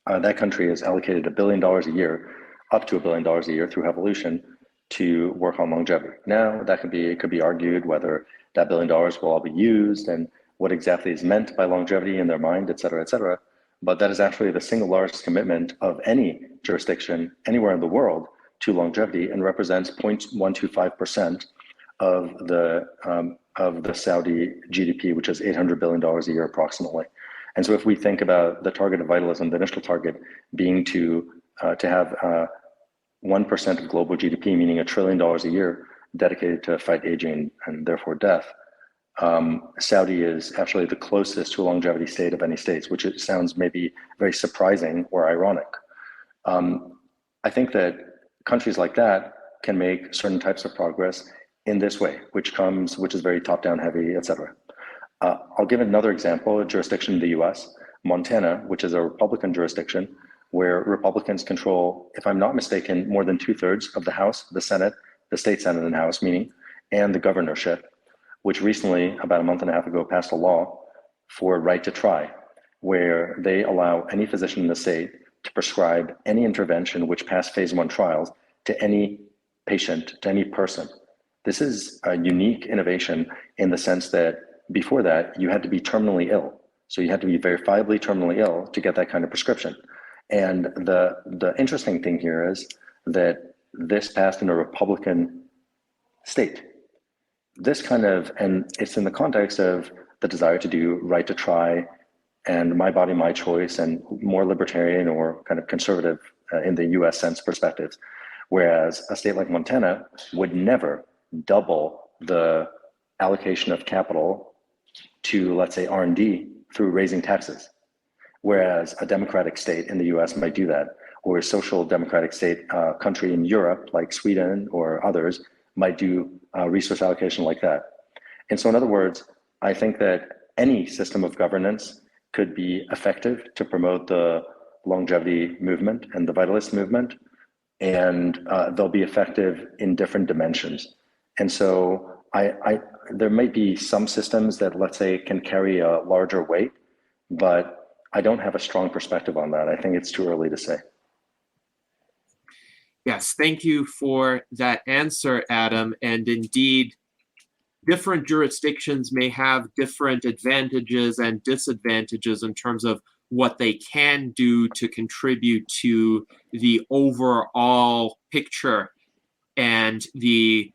B: That country has allocated $1 billion a year, up to $1 billion a year through evolution, to work on longevity. Now, it could be argued whether that $1 billion will all be used and what exactly is meant by longevity in their mind, et cetera, et cetera. But that is actually the single largest commitment of any jurisdiction anywhere in the world to longevity, and represents 0.125% of the Saudi GDP, which is $800 billion a year approximately. And so if we think about the target of vitalism, the initial target being to have 1% of global GDP, meaning $1 trillion a year, dedicated to fight aging and therefore death, Saudi is actually the closest to a longevity state of any states, which it sounds maybe very surprising or ironic. I think that countries like that can make certain types of progress in this way, which is very top-down heavy, et cetera. I'll give another example, a jurisdiction in the US, Montana, which is a Republican jurisdiction, where Republicans control, if I'm not mistaken, more than 2/3 of the House, the Senate, the state Senate and House, meaning, and the governorship, which recently, about a month and a half ago, passed a law for right to try, where they allow any physician in the state to prescribe any intervention which passed phase 1 trials to any patient, to any person. This is a unique innovation in the sense that before that, you had to be terminally ill. So you had to be verifiably terminally ill to get that kind of prescription. And the interesting thing here is that this passed in a Republican state. And it's in the context of the desire to do right to try and my body, my choice, and more libertarian or kind of conservative in the US sense perspectives. Whereas a state like Montana would never double the allocation of capital to, let's say, R&D through raising taxes. Whereas a democratic state in the US might do that, or a social democratic state country in Europe, like Sweden or others, might do resource allocation like that. And so in other words, I think that any system of governance could be effective to promote the longevity movement and the vitalist movement, and they'll be effective in different dimensions. And so there might be some systems that, let's say, can carry a larger weight, but I don't have a strong perspective on that. I think it's too early to say.
A: Yes, thank you for that answer, Adam. And indeed, different jurisdictions may have different advantages and disadvantages in terms of what they can do to contribute to the overall picture and the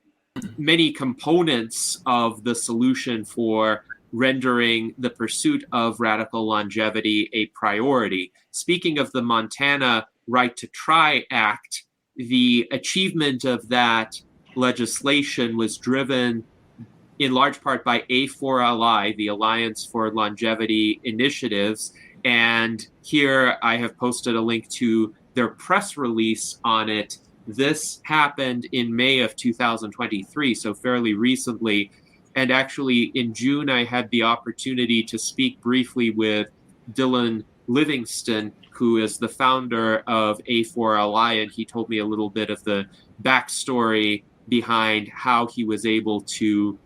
A: many components of the solution for rendering the pursuit of radical longevity a priority. Speaking of the Montana Right to Try Act, the achievement of that legislation was driven in large part by A4LI, the Alliance for Longevity Initiatives. And here I have posted a link to their press release on it. This happened in May of 2023, so fairly recently. And actually, in June, I had the opportunity to speak briefly with Dylan Livingston, who is the founder of A4LI, and he told me a little bit of the backstory behind how he was able to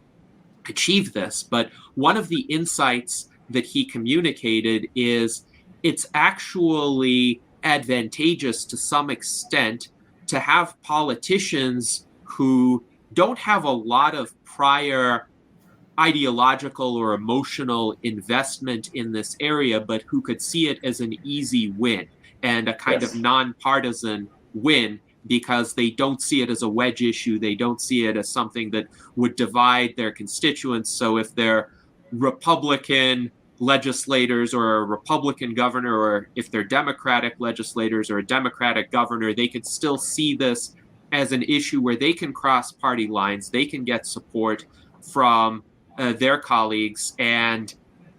A: achieve this. But one of the insights that he communicated is it's actually advantageous to some extent to have politicians who don't have a lot of prior ideological or emotional investment in this area, but who could see it as an easy win and a kind of nonpartisan win because they don't see it as a wedge issue. They don't see it as something that would divide their constituents. So if they're Republican legislators or a Republican governor, or if they're Democratic legislators or a Democratic governor, they could still see this as an issue where they can cross party lines, they can get support from their colleagues and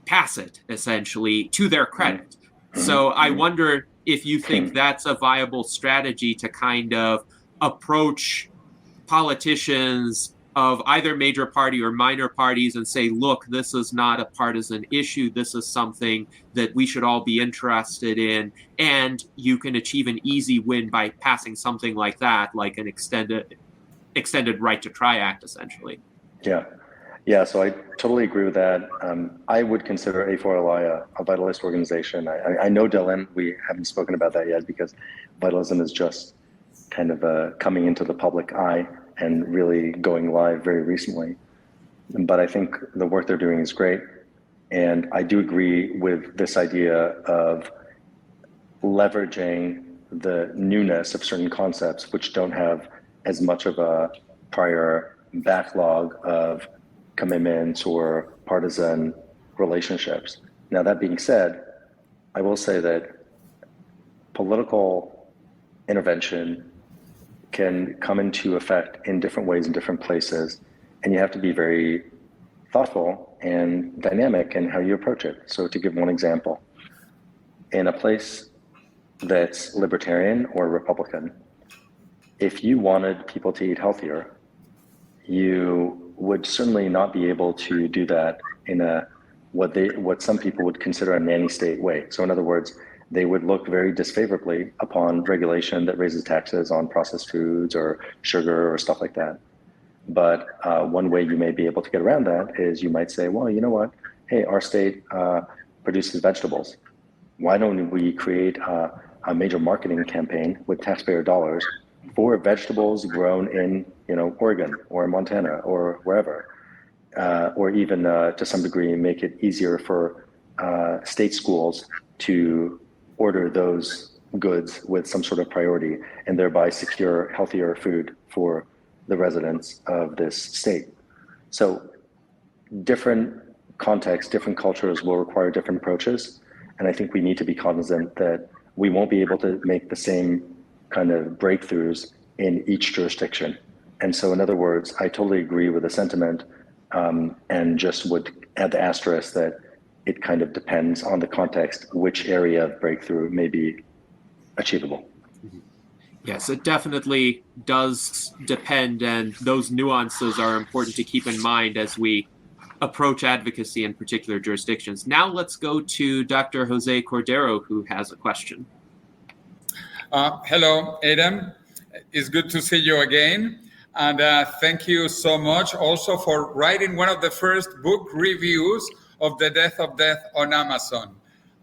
A: pass it, essentially, to their credit. So I wonder if you think that's a viable strategy to kind of approach politicians of either major party or minor parties and say, look, this is not a partisan issue. This is something that we should all be interested in. And you can achieve an easy win by passing something like that, like an extended right to try act, essentially.
B: Yeah, so I totally agree with that. I would consider A4LI a vitalist organization. I know, Dylan, we haven't spoken about that yet because vitalism is just kind of coming into the public eye and really going live very recently. But I think the work they're doing is great. And I do agree with this idea of leveraging the newness of certain concepts which don't have as much of a prior backlog of commitments or partisan relationships. Now, that being said, I will say that political intervention can come into effect in different ways in different places, and you have to be very thoughtful and dynamic in how you approach it. So to give one example, in a place that's libertarian or Republican, if you wanted people to eat healthier, you would certainly not be able to do that in what some people would consider a nanny state way. So in other words, they would look very disfavorably upon regulation that raises taxes on processed foods or sugar or stuff like that. But one way you may be able to get around that is you might say, well, you know what? Hey, our state produces vegetables. Why don't we create a major marketing campaign with taxpayer dollars for vegetables grown in, Oregon or Montana or wherever, or even to some degree make it easier for state schools to order those goods with some sort of priority and thereby secure healthier food for the residents of this state. So different contexts, different cultures will require different approaches. And I think we need to be cognizant that we won't be able to make the same kind of breakthroughs in each jurisdiction. And so in other words, I totally agree with the sentiment and just would add the asterisk that it kind of depends on the context, which area of breakthrough may be achievable.
A: Yes, it definitely does depend, and those nuances are important to keep in mind as we approach advocacy in particular jurisdictions. Now let's go to Dr. Jose Cordero, who has a question.
C: Hello, Adam. It's good to see you again. And thank you so much also for writing one of the first book reviews of The Death of Death on Amazon.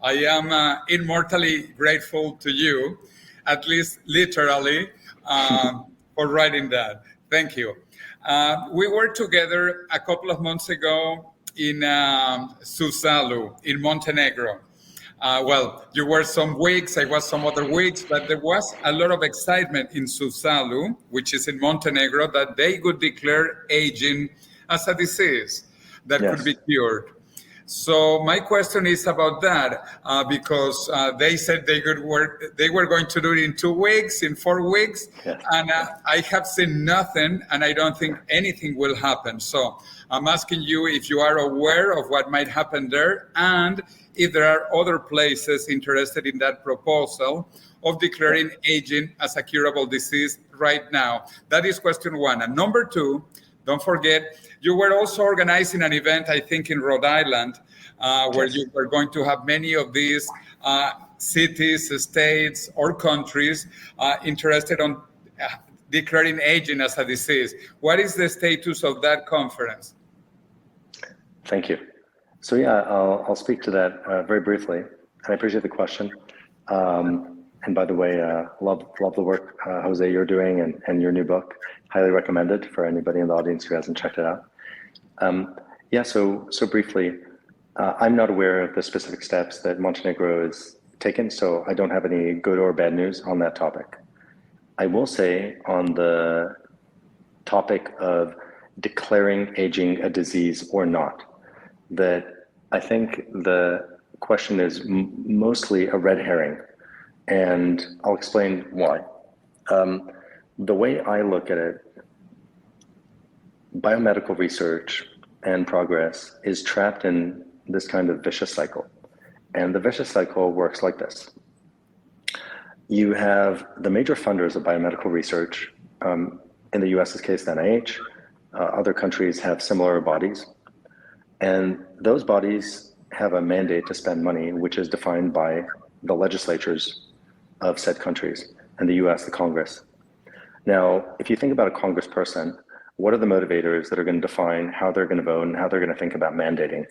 C: I am immortally grateful to you, at least literally, for writing that. Thank you. We were together a couple of months ago in Susalu in Montenegro. You were some weeks, I was some other weeks, but there was a lot of excitement in Susalu, which is in Montenegro, that they could declare aging as a disease that could be cured. So my question is about that, because they said they were going to do it in 2 weeks, in 4 weeks, and I have seen nothing, and I don't think anything will happen. So I'm asking you if you are aware of what might happen there, and if there are other places interested in that proposal of declaring aging as a curable disease right now. That is question 1. And number 2, don't forget, you were also organizing an event, I think, in Rhode Island, where you were going to have many of these cities, states, or countries interested on declaring aging as a disease. What is the status of that conference?
B: Thank you. So yeah, I'll speak to that very briefly. And I appreciate the question. And by the way, love the work, Jose, you're doing and your new book. Highly recommended for anybody in the audience who hasn't checked it out. So briefly, I'm not aware of the specific steps that Montenegro has taken, so I don't have any good or bad news on that topic. I will say on the topic of declaring aging a disease or not, that I think the question is mostly a red herring, and I'll explain why. The way I look at it, biomedical research and progress is trapped in this kind of vicious cycle. And the vicious cycle works like this. You have the major funders of biomedical research, in the US's case, the NIH. Other countries have similar bodies. And those bodies have a mandate to spend money, which is defined by the legislatures of said countries, and the US, the Congress. Now, if you think about a congressperson, what are the motivators that are going to define how they're going to vote and how they're going to think about mandating?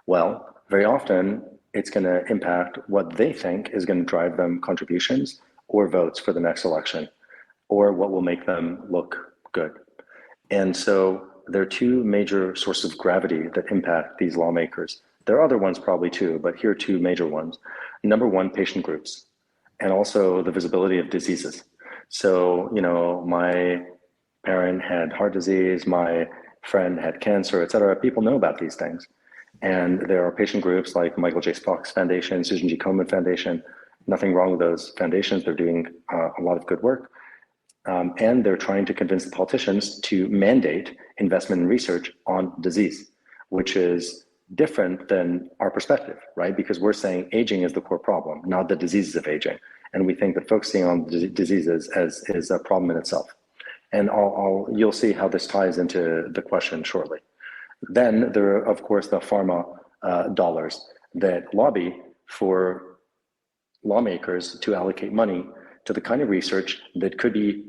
B: Well, very often it's going to impact what they think is going to drive them contributions or votes for the next election, or what will make them look good. And so there are two major sources of gravity that impact these lawmakers. There are other ones probably too, but here are two major ones. Number one, patient groups, and also the visibility of diseases. So, my parent had heart disease, my friend had cancer, et cetera. People know about these things. And there are patient groups like Michael J. Spock's Foundation, Susan G. Komen Foundation. Nothing wrong with those foundations. They're doing a lot of good work. And they're trying to convince the politicians to mandate investment in research on disease, which is different than our perspective, right? Because we're saying aging is the core problem, not the diseases of aging. And we think that focusing on diseases is a problem in itself. And you'll see how this ties into the question shortly. Then there are, of course, the pharma dollars that lobby for lawmakers to allocate money to the kind of research that could be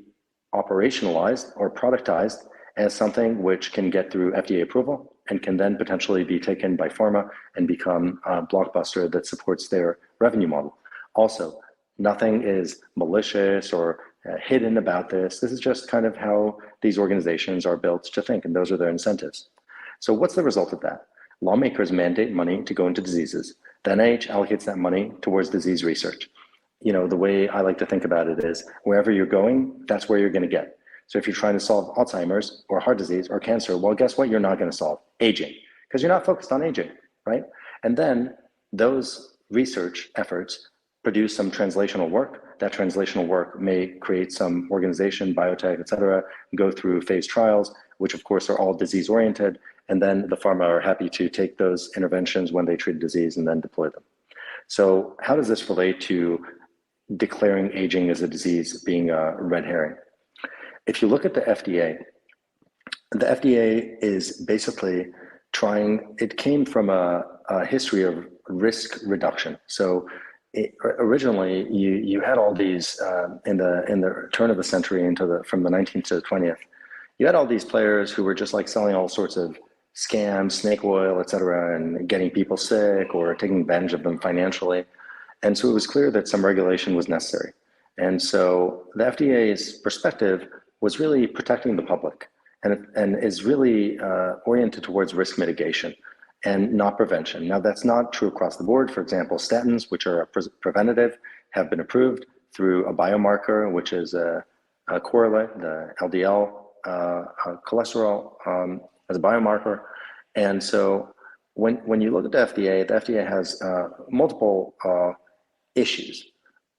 B: operationalized or productized as something which can get through FDA approval and can then potentially be taken by pharma and become a blockbuster that supports their revenue model. Also, nothing is malicious or hidden about this. This is just kind of how these organizations are built to think, and those are their incentives. So what's the result of that? Lawmakers mandate money to go into diseases. The NIH allocates that money towards disease research. The way I like to think about it is wherever you're going, that's where you're going to get. So if you're trying to solve Alzheimer's or heart disease or cancer, well, guess what? You're not going to solve aging because you're not focused on aging, right? And then those research efforts produce some translational work. That translational work may create some organization, biotech, et cetera, go through phase trials, which of course are all disease oriented. And then the pharma are happy to take those interventions when they treat disease and then deploy them. So how does this relate to declaring aging as a disease being a red herring? If you look at the FDA is basically it came from a history of risk reduction. So originally you had all these in the turn of the century from the 19th to the 20th, you had all these players who were just like selling all sorts of scams, snake oil, et cetera, and getting people sick or taking advantage of them financially. And so it was clear that some regulation was necessary. And so the FDA's perspective was really protecting the public and is really oriented towards risk mitigation and not prevention. Now, that's not true across the board. For example, statins, which are preventative, have been approved through a biomarker, which is a correlate, the LDL cholesterol as a biomarker. And so when you look at the FDA has multiple issues.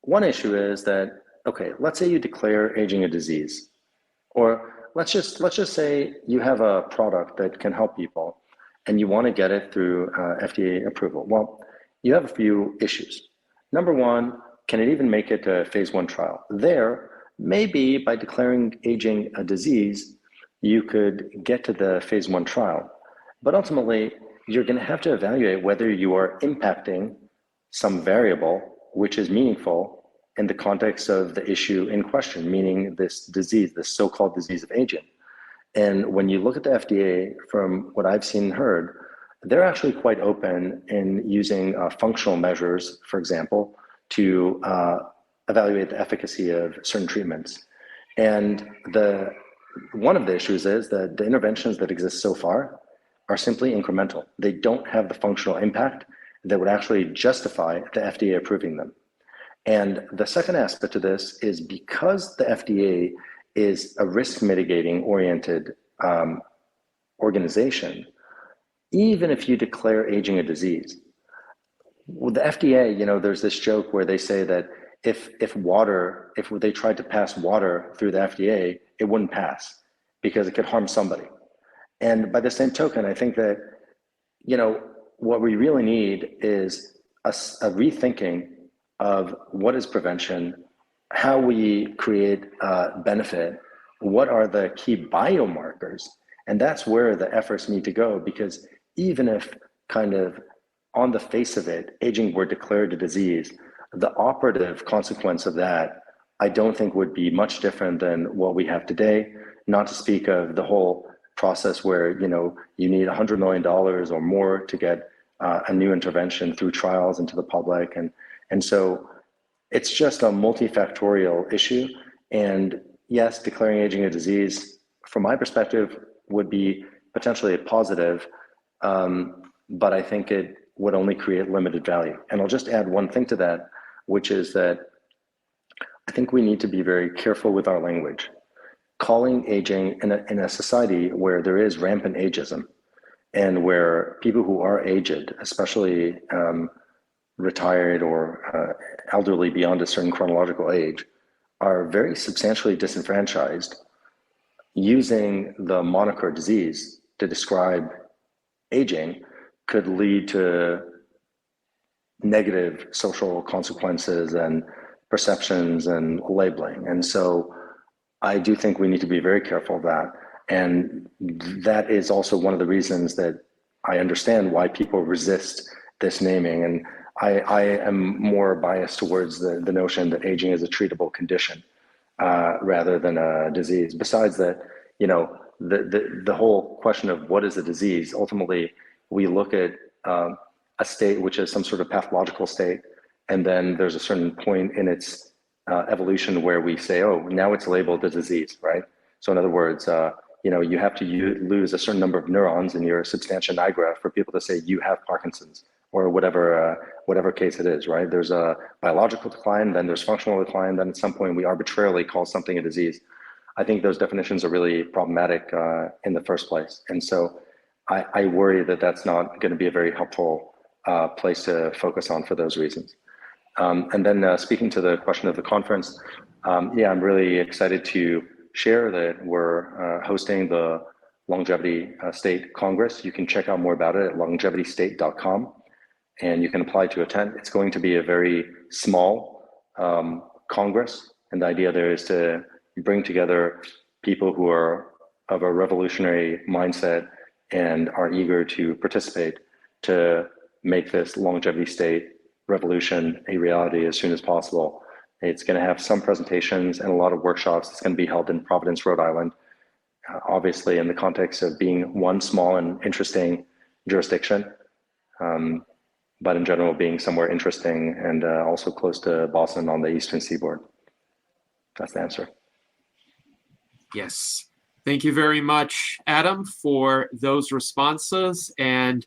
B: One issue is that, okay, let's say you declare aging a disease, or let's just say you have a product that can help people and you want to get it through FDA approval. Well, you have a few issues. Number one, can it even make it to phase 1 trial? There, maybe by declaring aging a disease, you could get to the phase 1 trial. But ultimately, you're going to have to evaluate whether you are impacting some variable which is meaningful in the context of the issue in question, meaning this disease, this so-called disease of aging. And when you look at the FDA, from what I've seen and heard, they're actually quite open in using functional measures, for example, to evaluate the efficacy of certain treatments. And one of the issues is that the interventions that exist so far are simply incremental. They don't have the functional impact that would actually justify the FDA approving them. And the second aspect to this is because the FDA is a risk mitigating oriented organization, even if you declare aging a disease, well, the FDA, there's this joke where they say that if they tried to pass water through the FDA, it wouldn't pass because it could harm somebody. And by the same token, I think that, what we really need is a rethinking of what is prevention, how we create benefit, what are the key biomarkers, and that's where the efforts need to go. Because even if kind of on the face of it, aging were declared a disease, the operative consequence of that, I don't think would be much different than what we have today, not to speak of the whole process where, you need $100 million or more to get a new intervention through trials into the public. And so it's just a multifactorial issue. And yes, declaring aging a disease, from my perspective, would be potentially a positive, but I think it would only create limited value. And I'll just add one thing to that, which is that I think we need to be very careful with our language. Calling aging in a society where there is rampant ageism and where people who are aged, especially retired or elderly beyond a certain chronological age, are very substantially disenfranchised, using the moniker disease to describe aging could lead to negative social consequences and perceptions and labeling. And so I do think we need to be very careful of that. And that is also one of the reasons that I understand why people resist this naming. And I am more biased towards the notion that aging is a treatable condition rather than a disease. Besides that, the whole question of what is a disease, ultimately, we look at a state which is some sort of pathological state, and then there's a certain point in its evolution where we say, oh, now it's labeled a disease, right? So in other words, you have to lose a certain number of neurons in your substantia nigra for people to say you have Parkinson's or whatever case it is, right? There's a biological decline, then there's functional decline, then at some point we arbitrarily call something a disease. I think those definitions are really problematic in the first place. And so I worry that that's not going to be a very helpful place to focus on for those reasons. And then speaking to the question of the conference, I'm really excited to share that we're hosting the Longevity State Congress. You can check out more about it at longevitystate.com, and you can apply to attend. It's going to be a very small Congress, and the idea there is to bring together people who are of a revolutionary mindset and are eager to participate to make this longevity state revolution a reality as soon as possible. It's going to have some presentations and a lot of workshops. It's going to be held in Providence, Rhode Island, obviously in the context of being one small and interesting jurisdiction, but in general being somewhere interesting and also close to Boston on the Eastern Seaboard. That's the answer.
A: Yes. Thank you very much, Adam, for those responses. And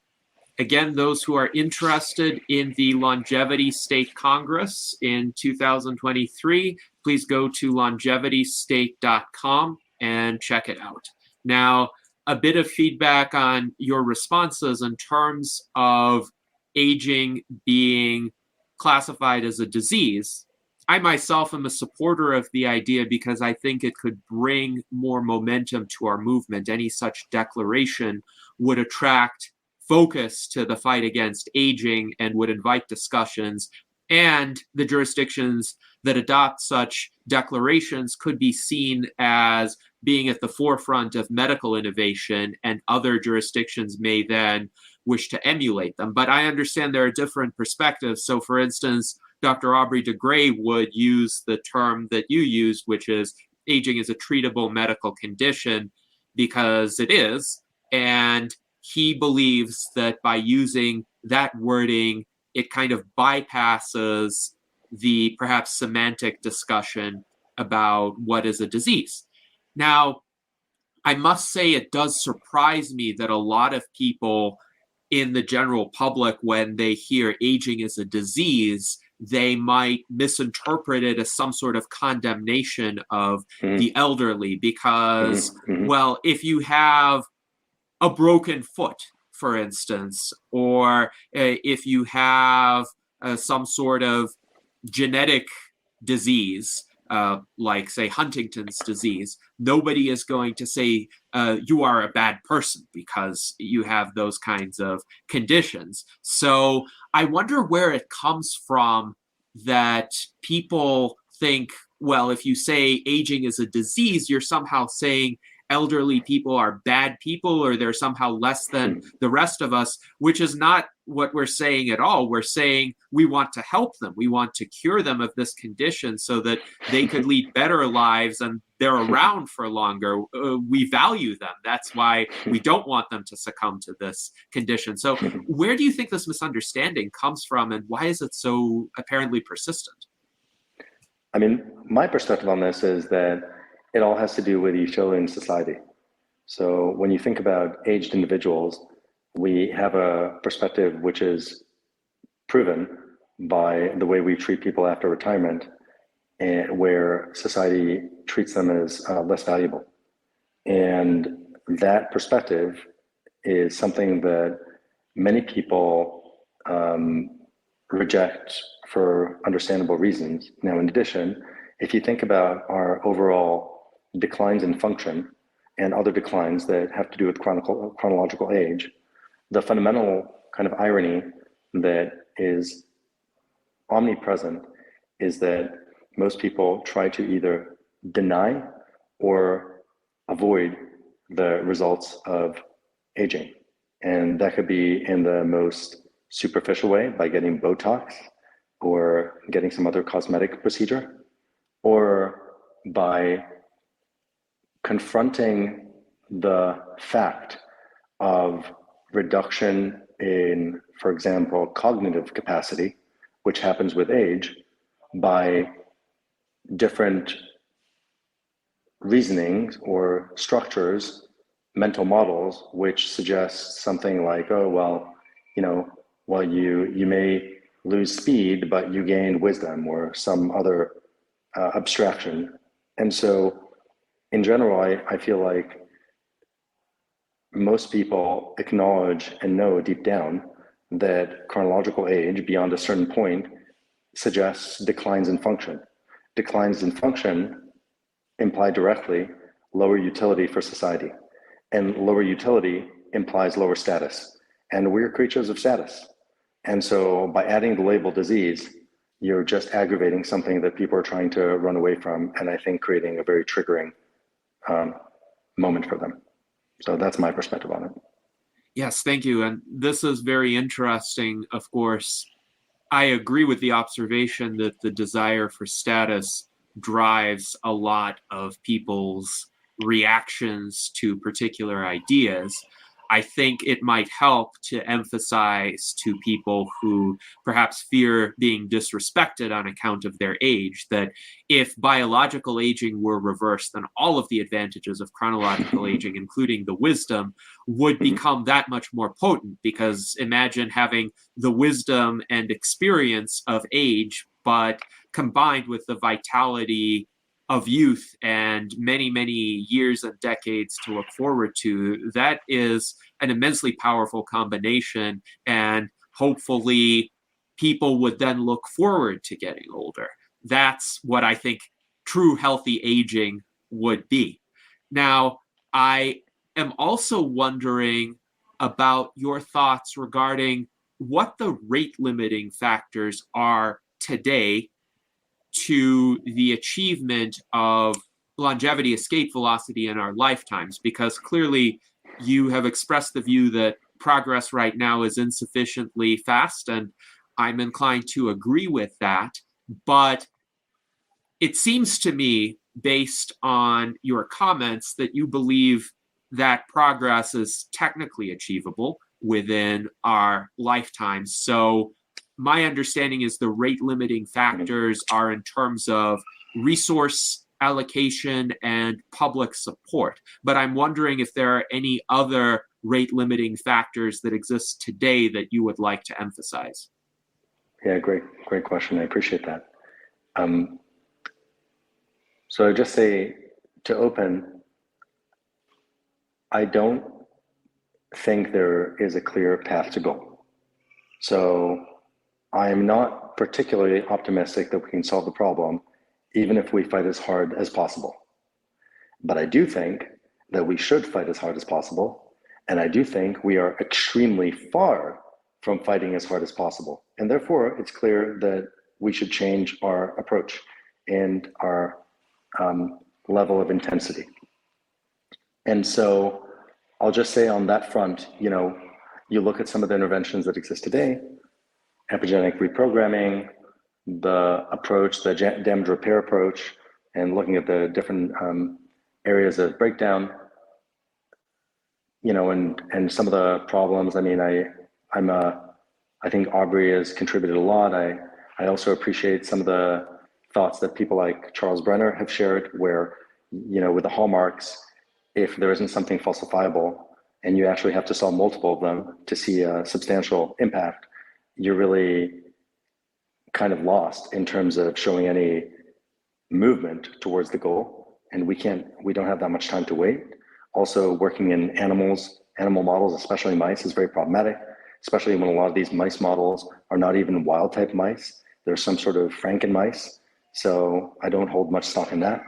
A: again, those who are interested in the Longevity State Congress in 2023, please go to longevitystate.com and check it out. Now, a bit of feedback on your responses in terms of aging being classified as a disease. I myself am a supporter of the idea because I think it could bring more momentum to our movement. Any such declaration would attract focus to the fight against aging and would invite discussions, and the jurisdictions that adopt such declarations could be seen as being at the forefront of medical innovation, and other jurisdictions may then wish to emulate them. But I understand there are different perspectives. So for instance, Dr. Aubrey de Grey would use the term that you used, which is aging is a treatable medical condition, because it is. And he believes that by using that wording, it kind of bypasses the perhaps semantic discussion about what is a disease. Now, I must say it does surprise me that a lot of people in the general public, when they hear aging is a disease, they might misinterpret it as some sort of condemnation of the elderly because, well, if you have a broken foot, for instance, or if you have some sort of genetic disease, like, say, Huntington's disease, nobody is going to say you are a bad person because you have those kinds of conditions. So I wonder where it comes from that people think, well, if you say aging is a disease, you're somehow saying elderly people are bad people or they're somehow less than the rest of us, which is not what we're saying at all. We're saying we want to help them. We want to cure them of this condition so that they could lead better lives and they're around for longer. We value them. That's why we don't want them to succumb to this condition. So where do you think this misunderstanding comes from, and why is it so apparently persistent?
B: I mean, my perspective on this is that it all has to do with utility in society. So when you think about aged individuals, we have a perspective which is proven by the way we treat people after retirement, and where society treats them as less valuable. And that perspective is something that many people reject for understandable reasons. Now, in addition, if you think about our overall declines in function and other declines that have to do with chronological age, the fundamental kind of irony that is omnipresent is that most people try to either deny or avoid the results of aging. And that could be in the most superficial way by getting Botox or getting some other cosmetic procedure, or by confronting the fact of reduction in, for example, cognitive capacity, which happens with age, by different reasonings or structures, mental models, which suggest something like, oh, well, you may lose speed, but you gain wisdom, or some other abstraction. And so in general, I feel like most people acknowledge and know deep down that chronological age beyond a certain point suggests declines in function. Declines in function imply directly lower utility for society, and lower utility implies lower status. And we're creatures of status. And so by adding the label disease, you're just aggravating something that people are trying to run away from, and I think creating a very triggering moment for them. So that's my perspective on it.
A: Yes, thank you. And this is very interesting. Of course, I agree with the observation that the desire for status drives a lot of people's reactions to particular ideas. I think it might help to emphasize to people who perhaps fear being disrespected on account of their age that if biological aging were reversed, then all of the advantages of chronological aging, including the wisdom, would become that much more potent. Because imagine having the wisdom and experience of age, but combined with the vitality of youth and many, many years and decades to look forward to. That is an immensely powerful combination, and hopefully people would then look forward to getting older. That's what I think true healthy aging would be. Now, I am also wondering about your thoughts regarding what the rate limiting factors are today to the achievement of longevity escape velocity in our lifetimes, because clearly you have expressed the view that progress right now is insufficiently fast, and I'm inclined to agree with that. But it seems to me, based on your comments, that you believe that progress is technically achievable within our lifetimes. So my understanding is the rate limiting factors are in terms of resource allocation and public support. But I'm wondering if there are any other rate limiting factors that exist today that you would like to emphasize.
B: Yeah, great question. I appreciate that. So I just say to open, I don't think there is a clear path to go. So I am not particularly optimistic that we can solve the problem, even if we fight as hard as possible. But I do think that we should fight as hard as possible. And I do think we are extremely far from fighting as hard as possible. And therefore, it's clear that we should change our approach and our level of intensity. And so I'll just say on that front, you look at some of the interventions that exist today, epigenetic reprogramming, the approach, the damage repair approach, and looking at the different areas of breakdown, and some of the problems. I mean, I think Aubrey has contributed a lot. I also appreciate some of the thoughts that people like Charles Brenner have shared, where, with the hallmarks, if there isn't something falsifiable and you actually have to solve multiple of them to see a substantial impact, you're really kind of lost in terms of showing any movement towards the goal. And we don't have that much time to wait. Also, working in animal models, especially mice, is very problematic, especially when a lot of these mice models are not even wild type mice. There's some sort of Franken mice. So I don't hold much stock in that.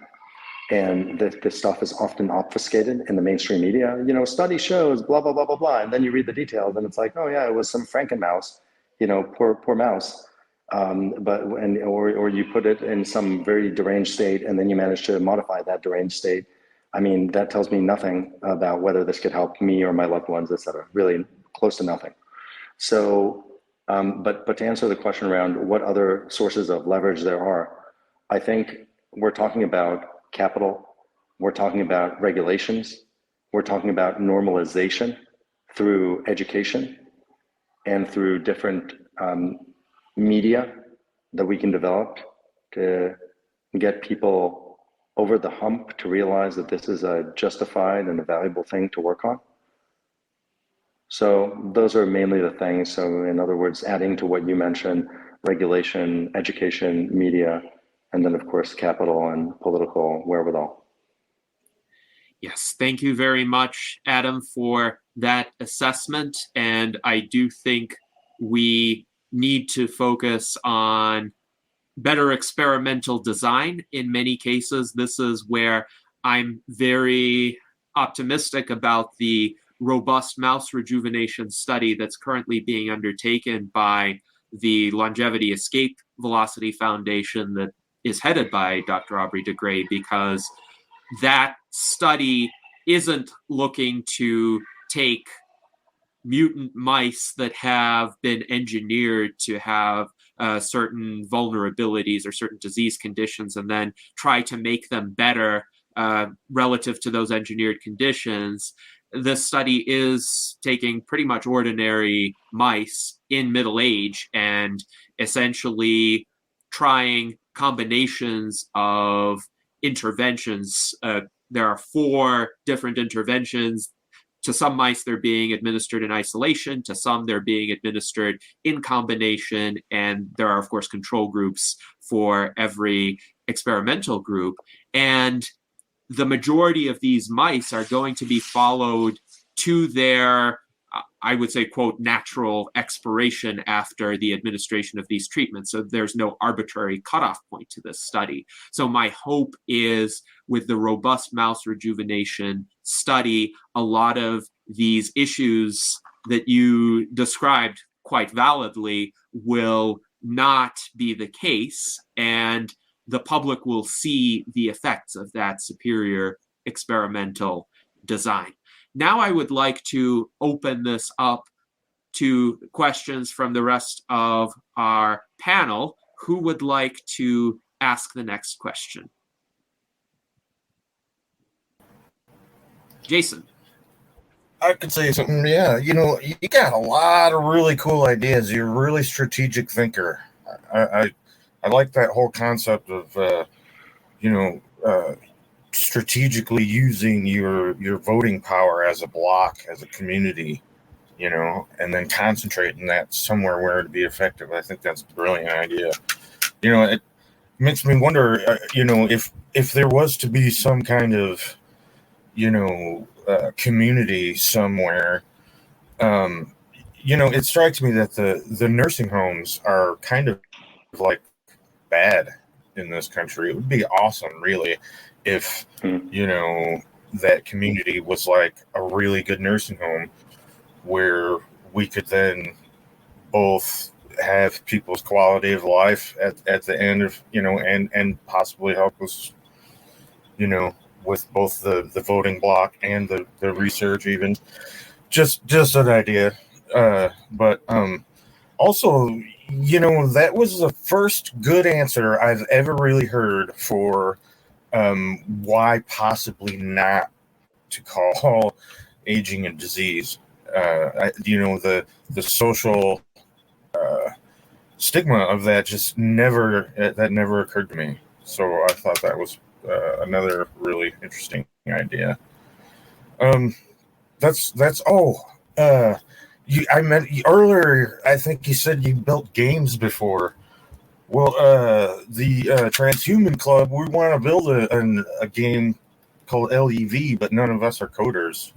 B: And this stuff is often obfuscated in the mainstream media. Study shows blah, blah, blah, blah, blah. And then you read the details and it's like, oh yeah, it was some Franken mouse, poor mouse. Or you put it in some very deranged state and then you manage to modify that deranged state. I mean, that tells me nothing about whether this could help me or my loved ones, et cetera. Really close to nothing. So, but to answer the question around what other sources of leverage there are, I think we're talking about capital, we're talking about regulations, we're talking about normalization through education and through different media that we can develop to get people over the hump to realize that this is a justified and a valuable thing to work on. So those are mainly the things. So in other words, adding to what you mentioned, regulation, education, media, and then of course, capital and political wherewithal.
A: Yes, thank you very much, Adam, for that assessment. And I do think we need to focus on better experimental design. In many cases, this is where I'm very optimistic about the robust mouse rejuvenation study that's currently being undertaken by the Longevity Escape Velocity Foundation that is headed by Dr. Aubrey de Grey, because that study isn't looking to take mutant mice that have been engineered to have certain vulnerabilities or certain disease conditions and then try to make them better relative to those engineered conditions. This study is taking pretty much ordinary mice in middle age and essentially trying combinations of interventions. There are 4 different interventions. To some mice, they're being administered in isolation. To some, they're being administered in combination. And there are, of course, control groups for every experimental group. And the majority of these mice are going to be followed to their, I would say, quote, natural expiration after the administration of these treatments. So there's no arbitrary cutoff point to this study. So my hope is with the robust mouse rejuvenation study, a lot of these issues that you described quite validly will not be the case, and the public will see the effects of that superior experimental design. Now I would like to open this up to questions from the rest of our panel. Who would like to ask the next question? Jason.
D: I could say something. Yeah, you got a lot of really cool ideas. You're a really strategic thinker. I like that whole concept of strategically using your voting power as a block, as a community, and then concentrating that somewhere where it'd be effective. I think that's a brilliant idea. It makes me wonder, if there was to be some kind of, community somewhere. It strikes me that the nursing homes are kind of like bad in this country. It would be awesome, really, if that community was like a really good nursing home where we could then both have people's quality of life at the end of and possibly help us with both the voting block and the research. Even just an idea. But also, that was the first good answer I've ever really heard for why possibly not to call aging a disease. The social stigma of that just never occurred to me. So I thought that was another really interesting idea. That's all. I meant earlier. I think you said you built games before. Well, the Transhuman Club, we want to build a game called LEV, but none of us are coders,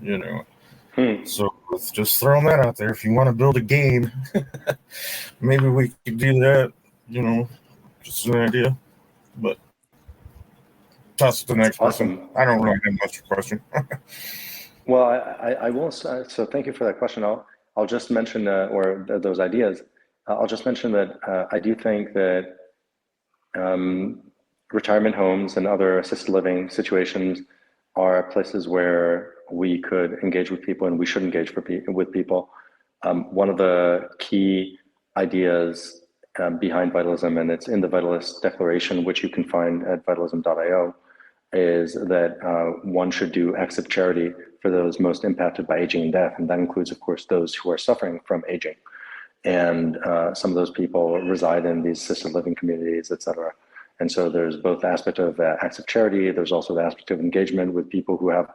D: So let's just throw that out there. If you want to build a game, maybe we could do that. Just an idea. But toss it to the next person. I don't really have much question.
B: Well, I will. So thank you for that question. I'll just mention those ideas. I'll just mention that I do think that retirement homes and other assisted living situations are places where we could engage with people, and we should engage with people. One of the key ideas behind Vitalism, and it's in the Vitalist Declaration, which you can find at vitalism.io, is that one should do acts of charity for those most impacted by aging and death. And that includes, of course, those who are suffering from aging. And some of those people reside in these assisted living communities, et cetera. And so there's both the aspect of acts of charity. There's also the aspect of engagement with people who have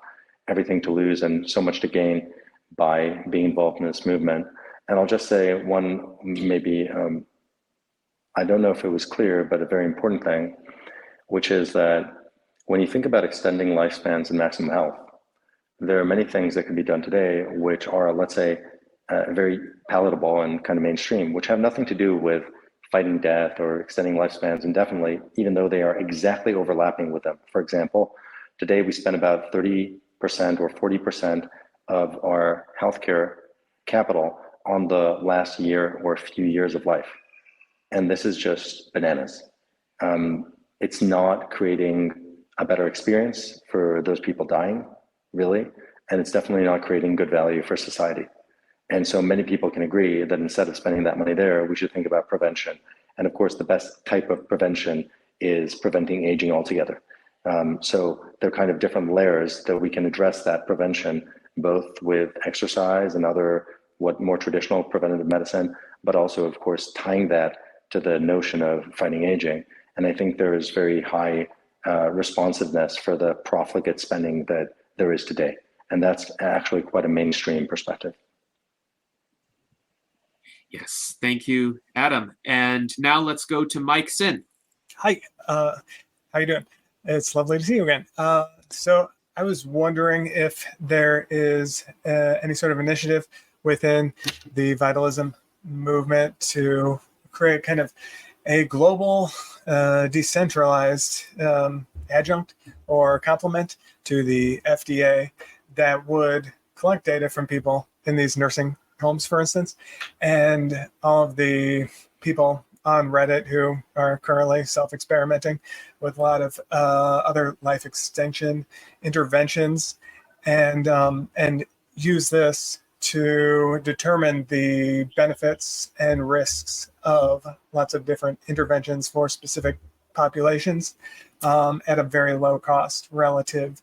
B: everything to lose and so much to gain by being involved in this movement. And I'll just say one, maybe, I don't know if it was clear, but a very important thing, which is that when you think about extending lifespans and maximum health, there are many things that can be done today, which are, let's say, very palatable and kind of mainstream, which have nothing to do with fighting death or extending lifespans indefinitely, even though they are exactly overlapping with them. For example, today we spend about 30% or 40% of our healthcare capital on the last year or few years of life. And this is just bananas. It's not creating a better experience for those people dying, really, and it's definitely not creating good value for society. And so many people can agree that instead of spending that money there, we should think about prevention. And of course, the best type of prevention is preventing aging altogether. So there are kind of different layers that we can address that prevention, both with exercise and other more traditional preventative medicine, but also, of course, tying that to the notion of fighting aging. And I think there is very high responsiveness for the profligate spending that there is today. And that's actually quite a mainstream perspective.
A: Yes, thank you, Adam. And now let's go to Mike Sin.
E: Hi, how you doing? It's lovely to see you again. So I was wondering if there is any sort of initiative within the Vitalism movement to create kind of a global, decentralized adjunct or complement to the FDA that would collect data from people in these nursing homes, for instance, and all of the people on Reddit who are currently self-experimenting with a lot of other life extension interventions, and use this to determine the benefits and risks of lots of different interventions for specific populations at a very low cost relative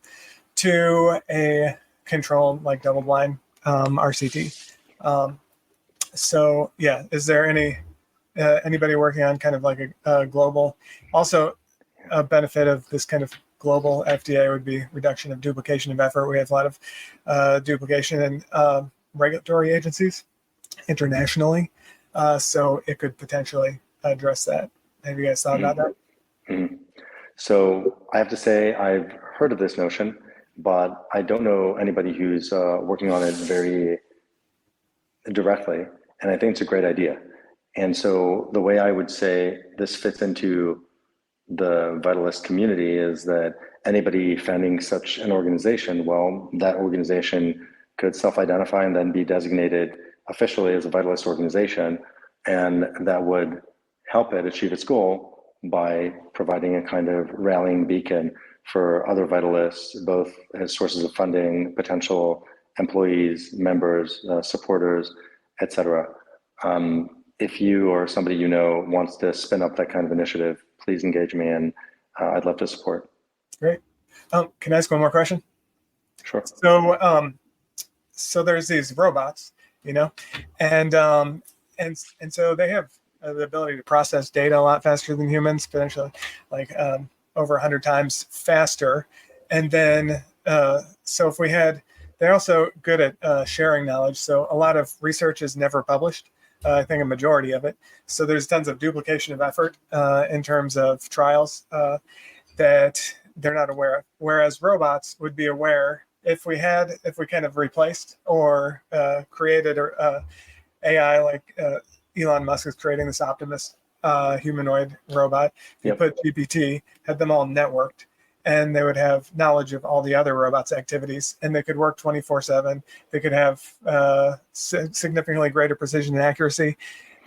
E: to a controlled, like double-blind RCT. So yeah, is there anybody working on kind of like a global? Also, a benefit of this kind of global FDA would be reduction of duplication of effort. We have a lot of duplication and regulatory agencies internationally. So it could potentially address that. Have you guys thought about that?
B: Mm-hmm. So I have to say I've heard of this notion, but I don't know anybody who's working on it very directly, and I think it's a great idea. And so the way I would say this fits into the Vitalist community is that anybody founding such an organization, well, that organization could self-identify and then be designated officially as a Vitalist organization, and that would help it achieve its goal by providing a kind of rallying beacon for other Vitalists, both as sources of funding, potential employees, members, supporters, etc. If you or somebody you know wants to spin up that kind of initiative, please engage me, and I'd love to support.
E: Great. Can I ask one more question?
B: Sure.
E: So there's these robots, and so they have the ability to process data a lot faster than humans, potentially like over 100 times faster. And then, so if we had, they're also good at sharing knowledge. So a lot of research is never published. I think a majority of it. So there's tons of duplication of effort in terms of trials that they're not aware of. Whereas robots would be aware if we kind of replaced or created AI like Elon Musk is creating this Optimus humanoid robot. If you put GPT, had them all networked, and they would have knowledge of all the other robots' activities, and they could work 24/7. They could have significantly greater precision and accuracy.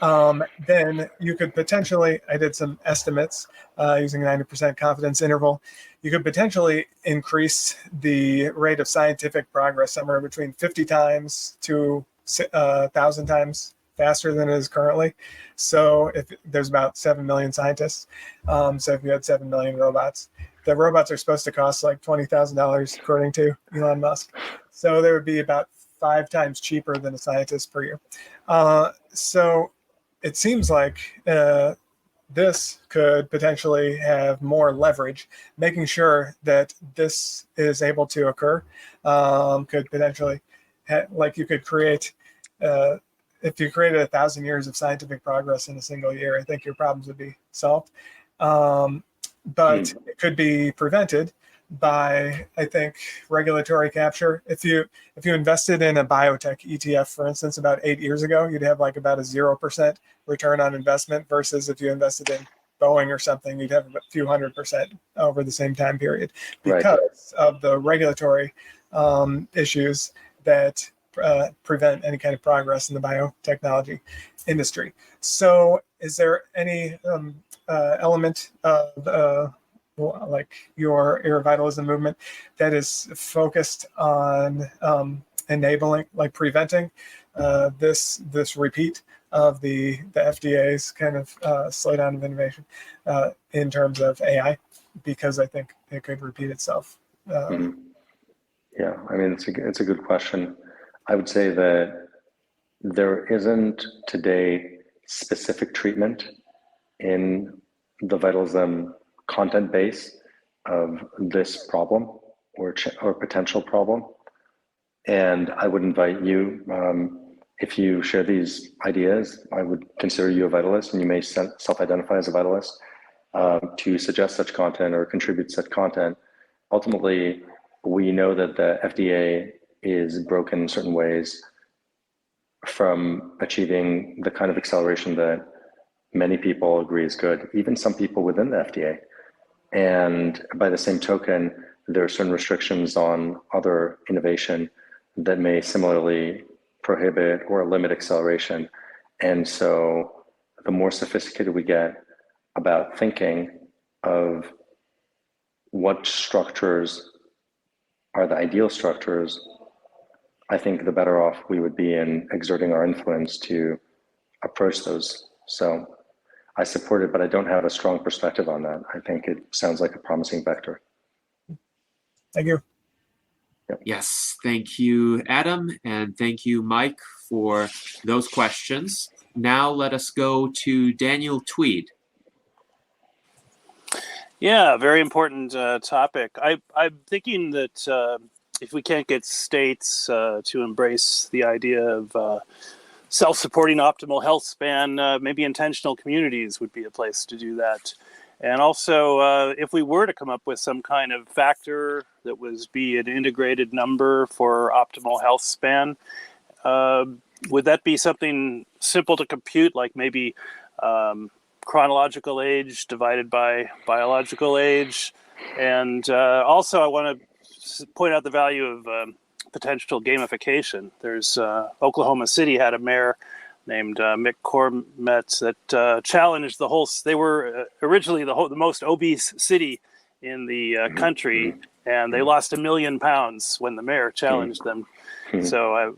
E: Then you could potentially, I did some estimates using a 90% confidence interval, you could potentially increase the rate of scientific progress somewhere between 50 times to 1,000 times faster than it is currently. So if there's about 7 million scientists, so if you had 7 million robots, the robots are supposed to cost like $20,000 according to Elon Musk. So they would be about 5 times cheaper than a scientist per year. So it seems like this could potentially have more leverage, making sure that this is able to occur. Could potentially, like you could create, if you created 1,000 years of scientific progress in a single year, I think your problems would be solved. But it could be prevented by, I think, regulatory capture. If you invested in a biotech ETF, for instance, about 8 years ago, you'd have like about a 0% return on investment, versus if you invested in Boeing or something, you'd have a few 100% over the same time period, because of the regulatory issues that prevent any kind of progress in the biotechnology industry. So is there any element of like your vitalism movement that is focused on enabling, like preventing this repeat of the FDA's kind of slowdown of innovation in terms of AI? Because I think it could repeat itself.
B: Yeah, I mean, it's a good question. I would say that there isn't today specific treatment in the vitalism content base of this problem or potential problem. And I would invite you, if you share these ideas, I would consider you a vitalist, and you may self-identify as a vitalist, to suggest such content or contribute such content. Ultimately, we know that the FDA is broken in certain ways from achieving the kind of acceleration that many people agree is good, even some people within the FDA. And by the same token, there are certain restrictions on other innovation that may similarly prohibit or limit acceleration. And so the more sophisticated we get about thinking of what structures are the ideal structures, I think the better off we would be in exerting our influence to approach those. So I support it, but I don't have a strong perspective on that. I think it sounds like a promising vector.
E: Thank you.
B: Yep.
A: Yes, thank you, Adam, and thank you, Mike, for those questions. Now let us go to Daniel Tweed.
F: Yeah, very important topic. I'm thinking that if we can't get states to embrace the idea of self-supporting optimal health span, maybe intentional communities would be a place to do that. And also, if we were to come up with some kind of factor that was be an integrated number for optimal health span, would that be something simple to compute, like maybe chronological age divided by biological age? And also, I want to point out the value of potential gamification. There's Oklahoma City had a mayor named Mick Cormetz that challenged the whole. They were originally the most obese city in the country, and they lost 1 million pounds when the mayor challenged them. So,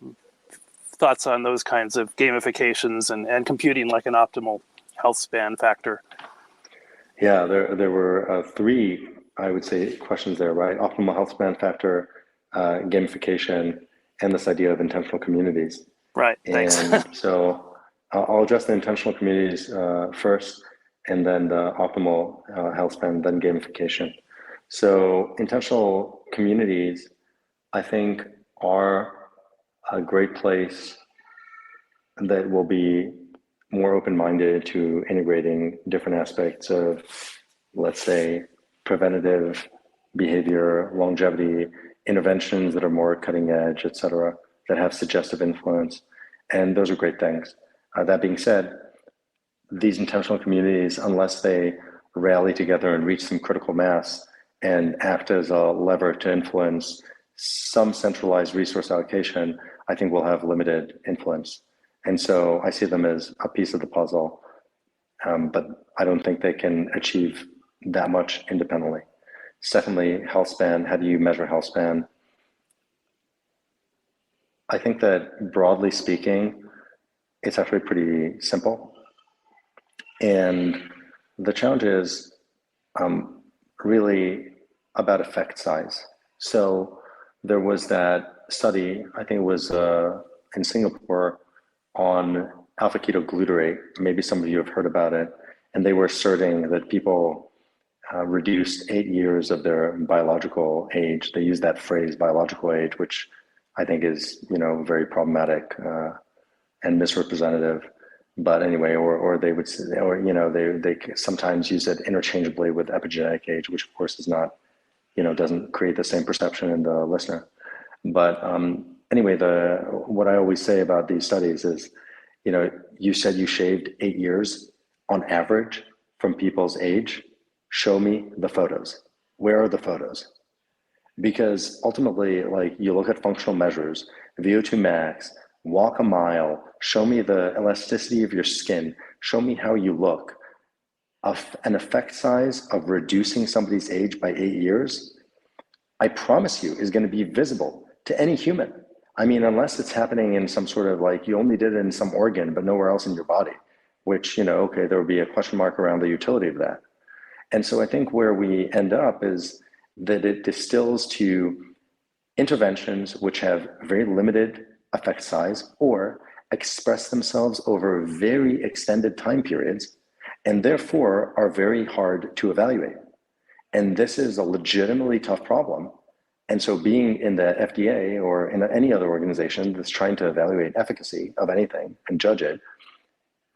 F: thoughts on those kinds of gamifications and computing like an optimal health span factor?
B: Yeah, there were three, I would say, questions there, right? Optimal health span factor, gamification, and this idea of intentional communities.
F: Right, thanks.
B: And so I'll address the intentional communities first, and then the optimal health span, then gamification. So intentional communities, I think, are a great place that will be more open-minded to integrating different aspects of, let's say, preventative behavior, longevity, interventions that are more cutting edge, et cetera, that have suggestive influence. And those are great things. That being said, these intentional communities, unless they rally together and reach some critical mass and act as a lever to influence some centralized resource allocation, I think will have limited influence. And so I see them as a piece of the puzzle, but I don't think they can achieve that much independently. Secondly, health span. How do you measure health span? I think that broadly speaking, it's actually pretty simple. And the challenge is really about effect size. So there was that study, I think it was in Singapore, on alpha ketoglutarate. Maybe some of you have heard about it. And they were asserting that people reduced 8 years of their biological age. They used that phrase, biological age, which I think is, very problematic and misrepresentative. But anyway, or they would say, or they sometimes use it interchangeably with epigenetic age, which of course is not, doesn't create the same perception in the listener. But anyway, what I always say about these studies is, you said you shaved 8 years on average from people's age. Show me the photos. Where are the photos? Because ultimately, like, you look at functional measures, VO2 max, walk a mile, show me the elasticity of your skin, show me how you look. An effect size of reducing somebody's age by 8 years, I promise you, is going to be visible to any human. I mean, unless it's happening in some sort of, like, you only did it in some organ, but nowhere else in your body, which, okay, there would be a question mark around the utility of that. And so I think where we end up is that it distills to interventions which have very limited effect size or express themselves over very extended time periods, and therefore are very hard to evaluate. And this is a legitimately tough problem. And so being in the FDA or in any other organization that's trying to evaluate efficacy of anything and judge it,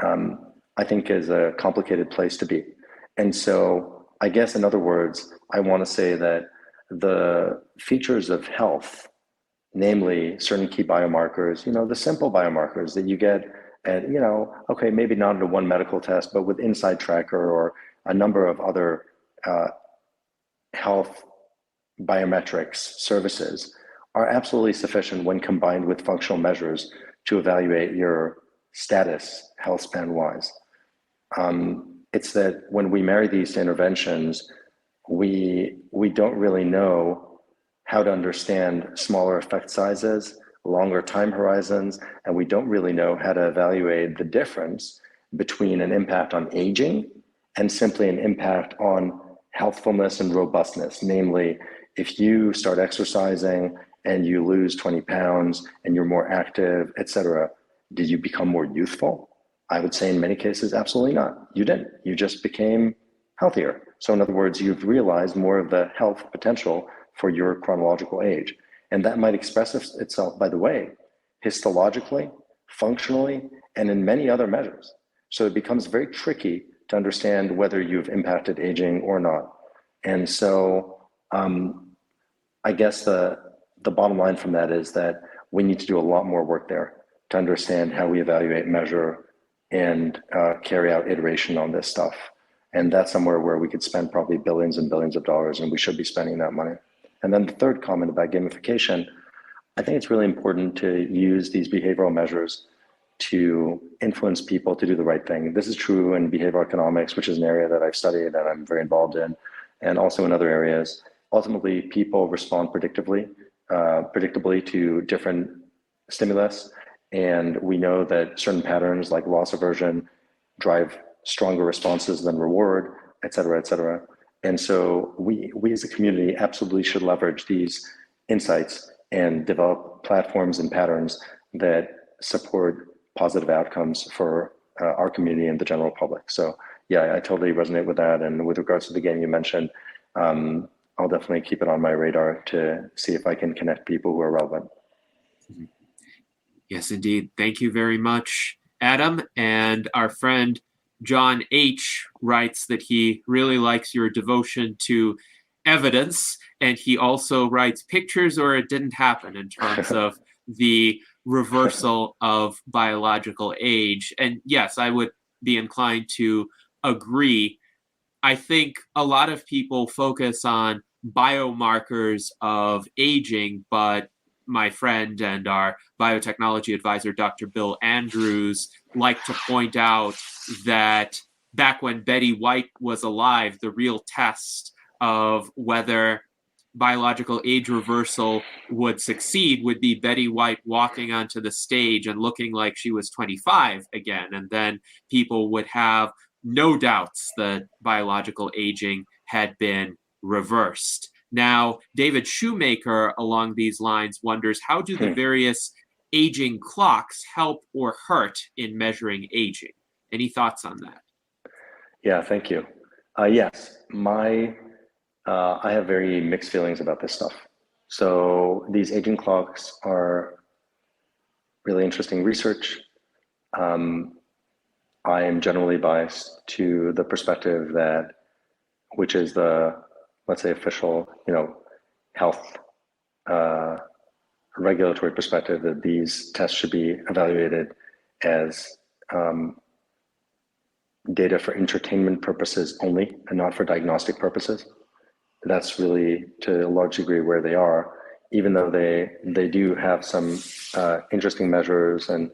B: I think is a complicated place to be. And so I guess, in other words, I want to say that the features of health, namely certain key biomarkers, the simple biomarkers that you get at, okay, maybe not in one medical test, but with Inside Tracker or a number of other health biometrics services, are absolutely sufficient when combined with functional measures to evaluate your status health span wise. It's that when we marry these interventions, we don't really know how to understand smaller effect sizes, longer time horizons, and we don't really know how to evaluate the difference between an impact on aging and simply an impact on healthfulness and robustness. Namely, if you start exercising and you lose 20 pounds and you're more active, et cetera, did you become more youthful? I would say in many cases, absolutely not. You didn't. You just became healthier. So in other words, you've realized more of the health potential for your chronological age. And that might express itself, by the way, histologically, functionally, and in many other measures. So it becomes very tricky to understand whether you've impacted aging or not. And so I guess the bottom line from that is that we need to do a lot more work there to understand how we evaluate, measure, and carry out iteration on this stuff. And that's somewhere where we could spend probably billions and billions of dollars, and we should be spending that money. And then the third comment about gamification, I think it's really important to use these behavioral measures to influence people to do the right thing. This is true in behavioral economics, which is an area that I've studied and I'm very involved in, and also in other areas. Ultimately, people respond predictably to different stimulus, and we know that certain patterns like loss aversion drive stronger responses than reward, et cetera, et cetera. And so we as a community absolutely should leverage these insights and develop platforms and patterns that support positive outcomes for our community and the general public. So yeah, I totally resonate with that. And with regards to the game you mentioned, I'll definitely keep it on my radar to see if I can connect people who are relevant.
A: Yes, indeed. Thank you very much, Adam. And our friend John H. writes that he really likes your devotion to evidence, and he also writes pictures or it didn't happen in terms of the reversal of biological age. And yes, I would be inclined to agree. I think a lot of people focus on biomarkers of aging, but my friend and our biotechnology advisor, Dr. Bill Andrews, like to point out that back when Betty White was alive, the real test of whether biological age reversal would succeed would be Betty White walking onto the stage and looking like she was 25 again. And then people would have no doubts that biological aging had been reversed. Now, David Shoemaker along these lines wonders, how do the various aging clocks help or hurt in measuring aging? Any thoughts on that?
B: Yeah, thank you. Yes, I have very mixed feelings about this stuff. So these aging clocks are really interesting research. I am generally biased to the perspective that, which is the, let's say, official, health regulatory perspective, that these tests should be evaluated as data for entertainment purposes only and not for diagnostic purposes. That's really, to a large degree, where they are, even though they do have some interesting measures and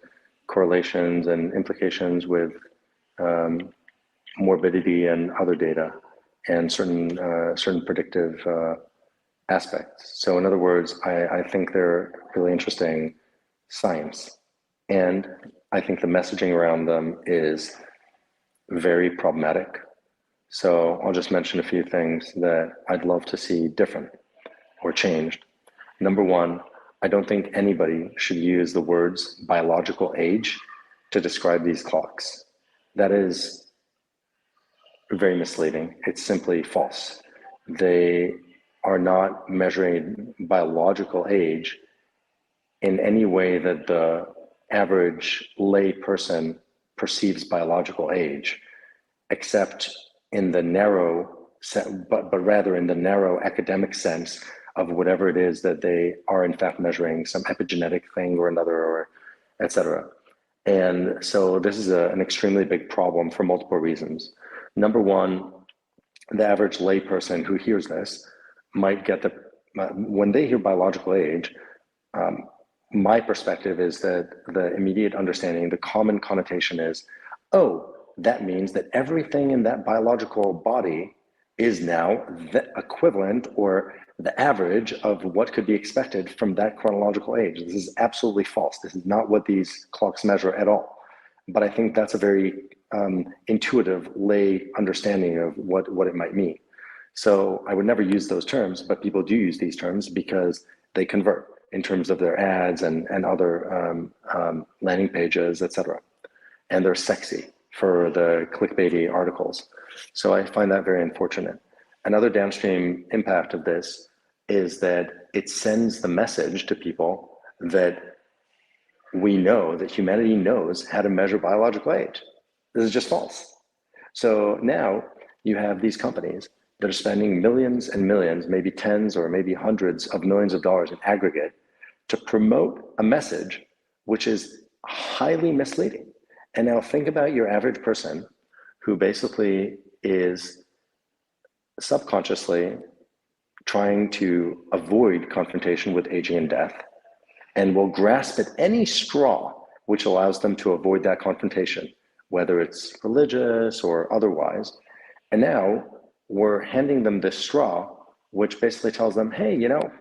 B: correlations and implications with morbidity and other data and certain predictive aspects. So in other words, I think they're really interesting science. And I think the messaging around them is very problematic. So I'll just mention a few things that I'd love to see different or changed. Number one, I don't think anybody should use the words biological age to describe these clocks. That is very misleading. It's simply false. They are not measuring biological age in any way that the average lay person perceives biological age, except in the narrow, but rather in the narrow academic sense of whatever it is that they are in fact measuring, some epigenetic thing or another, or et cetera. And so this is an extremely big problem for multiple reasons. Number one, the average layperson who hears this might get when they hear biological age, my perspective is that the immediate understanding, the common connotation is, oh, that means that everything in that biological body is now the equivalent or the average of what could be expected from that chronological age. This is absolutely false. This is not what these clocks measure at all. But I think that's a very intuitive lay understanding of what it might mean. So I would never use those terms, but people do use these terms because they convert in terms of their ads and other landing pages, et cetera. And they're sexy for the clickbaity articles. So I find that very unfortunate. Another downstream impact of this is that it sends the message to people that we know that humanity knows how to measure biological age. This is just false. So now you have these companies that are spending millions and millions, maybe tens or maybe hundreds of millions of dollars in aggregate to promote a message which is highly misleading. And now think about your average person who basically is subconsciously trying to avoid confrontation with aging and death, and will grasp at any straw which allows them to avoid that confrontation, whether it's religious or otherwise. And now we're handing them this straw, which basically tells them, hey, you know,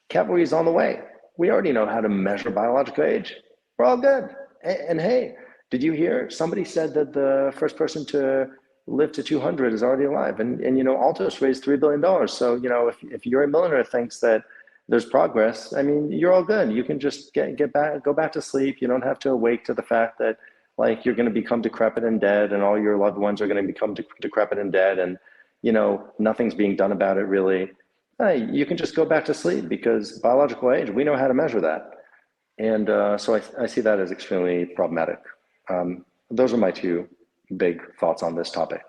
B: cavalry is on the way. We already know how to measure biological age. We're all good. And hey, did you hear? Somebody said that the first person to live to 200 is already alive. And you know, Altos raised $3 billion. So, you know, if Yuri Milliner thinks that there's progress, I mean, you're all good. You can just go back to sleep. You don't have to awake to the fact that like you're going to become decrepit and dead, and all your loved ones are going to become decrepit and dead, and you know nothing's being done about it really. You can just go back to sleep because biological age, we know how to measure that, and so I see that as extremely problematic. Those are my two big thoughts on this topic.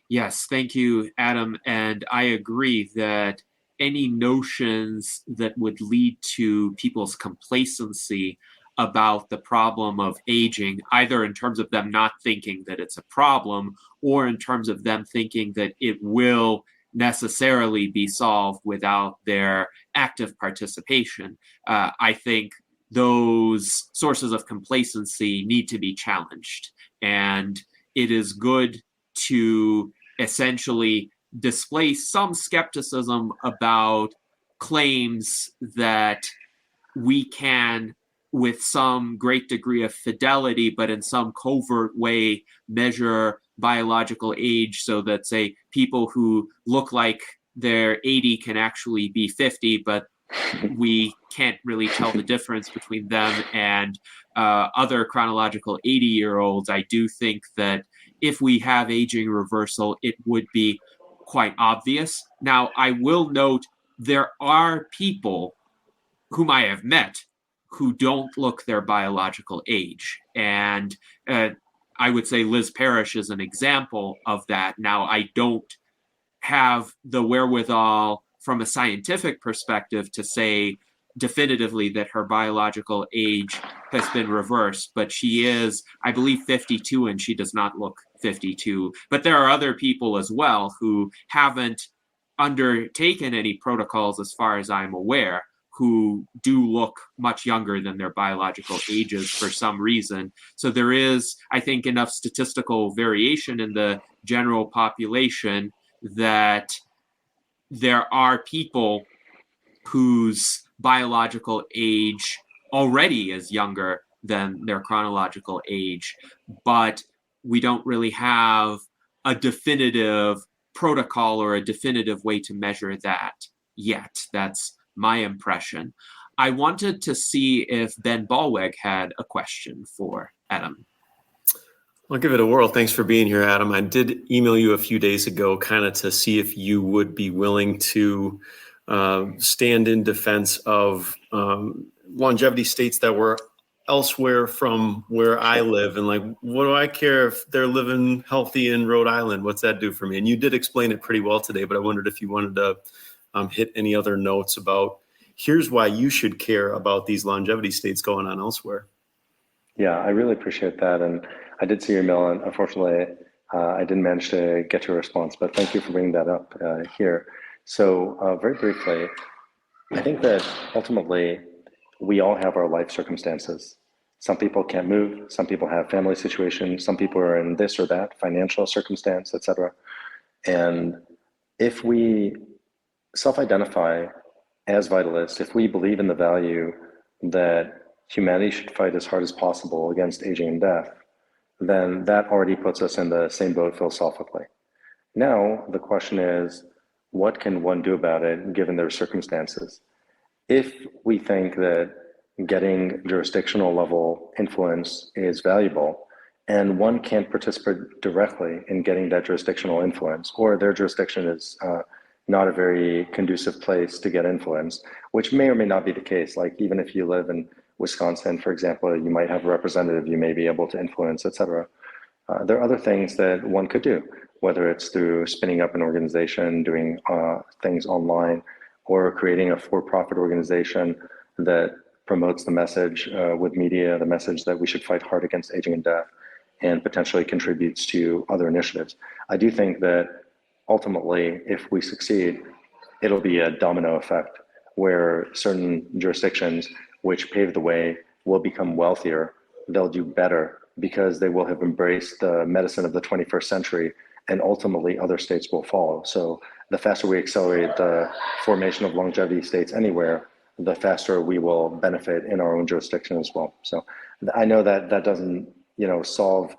A: Yes, thank you, Adam, and I agree that any notions that would lead to people's complacency about the problem of aging, either in terms of them not thinking that it's a problem or in terms of them thinking that it will necessarily be solved without their active participation. I think those sources of complacency need to be challenged. And it is good to essentially display some skepticism about claims that we can, with some great degree of fidelity, but in some covert way, measure biological age so that, say, people who look like they're 80 can actually be 50, but we can't really tell the difference between them and other chronological 80-year-olds. I do think that if we have aging reversal, it would be quite obvious. Now, I will note there are people whom I have met who don't look their biological age. And I would say Liz Parrish is an example of that. Now, I don't have the wherewithal from a scientific perspective to say definitively that her biological age has been reversed, but she is, I believe, 52, and she does not look 52. But there are other people as well who haven't undertaken any protocols, as far as I'm aware, who do look much younger than their biological ages for some reason. So there is, I think, enough statistical variation in the general population that there are people whose biological age already is younger than their chronological age, but we don't really have a definitive protocol or a definitive way to measure that yet. That's my impression. I wanted to see if Ben Ballweg had a question for Adam.
G: I'll give it a whirl. Thanks for being here, Adam. I did email you a few days ago kind of to see if you would be willing to stand in defense of longevity states that were elsewhere from where I live. And like, what do I care if they're living healthy in Rhode Island? What's that do for me? And you did explain it pretty well today, but I wondered if you wanted to hit any other notes about here's why you should care about these longevity states going on elsewhere.
B: Yeah, I really appreciate that. And I did see your email, and unfortunately, I didn't manage to get your response, but thank you for bringing that up here. So very briefly, I think that ultimately we all have our life circumstances. Some people can't move, some people have family situations, some people are in this or that financial circumstance, etc. And if we self-identify as vitalists, if we believe in the value that humanity should fight as hard as possible against aging and death, then that already puts us in the same boat philosophically. Now, the question is, what can one do about it given their circumstances? If we think that getting jurisdictional level influence is valuable, and one can't participate directly in getting that jurisdictional influence, or their jurisdiction is not a very conducive place to get influence, which may or may not be the case. Like even if you live in Wisconsin, for example, you might have a representative you may be able to influence, etc. There are other things that one could do, whether it's through spinning up an organization, doing things online, or creating a for-profit organization that promotes the message with media, the message that we should fight hard against aging and death, and potentially contributes to other initiatives. I do think that ultimately, if we succeed, it'll be a domino effect where certain jurisdictions which pave the way will become wealthier. They'll do better because they will have embraced the medicine of the 21st century, and ultimately other states will follow. So the faster we accelerate the formation of longevity states anywhere, the faster we will benefit in our own jurisdiction as well. So I know that that doesn't, solve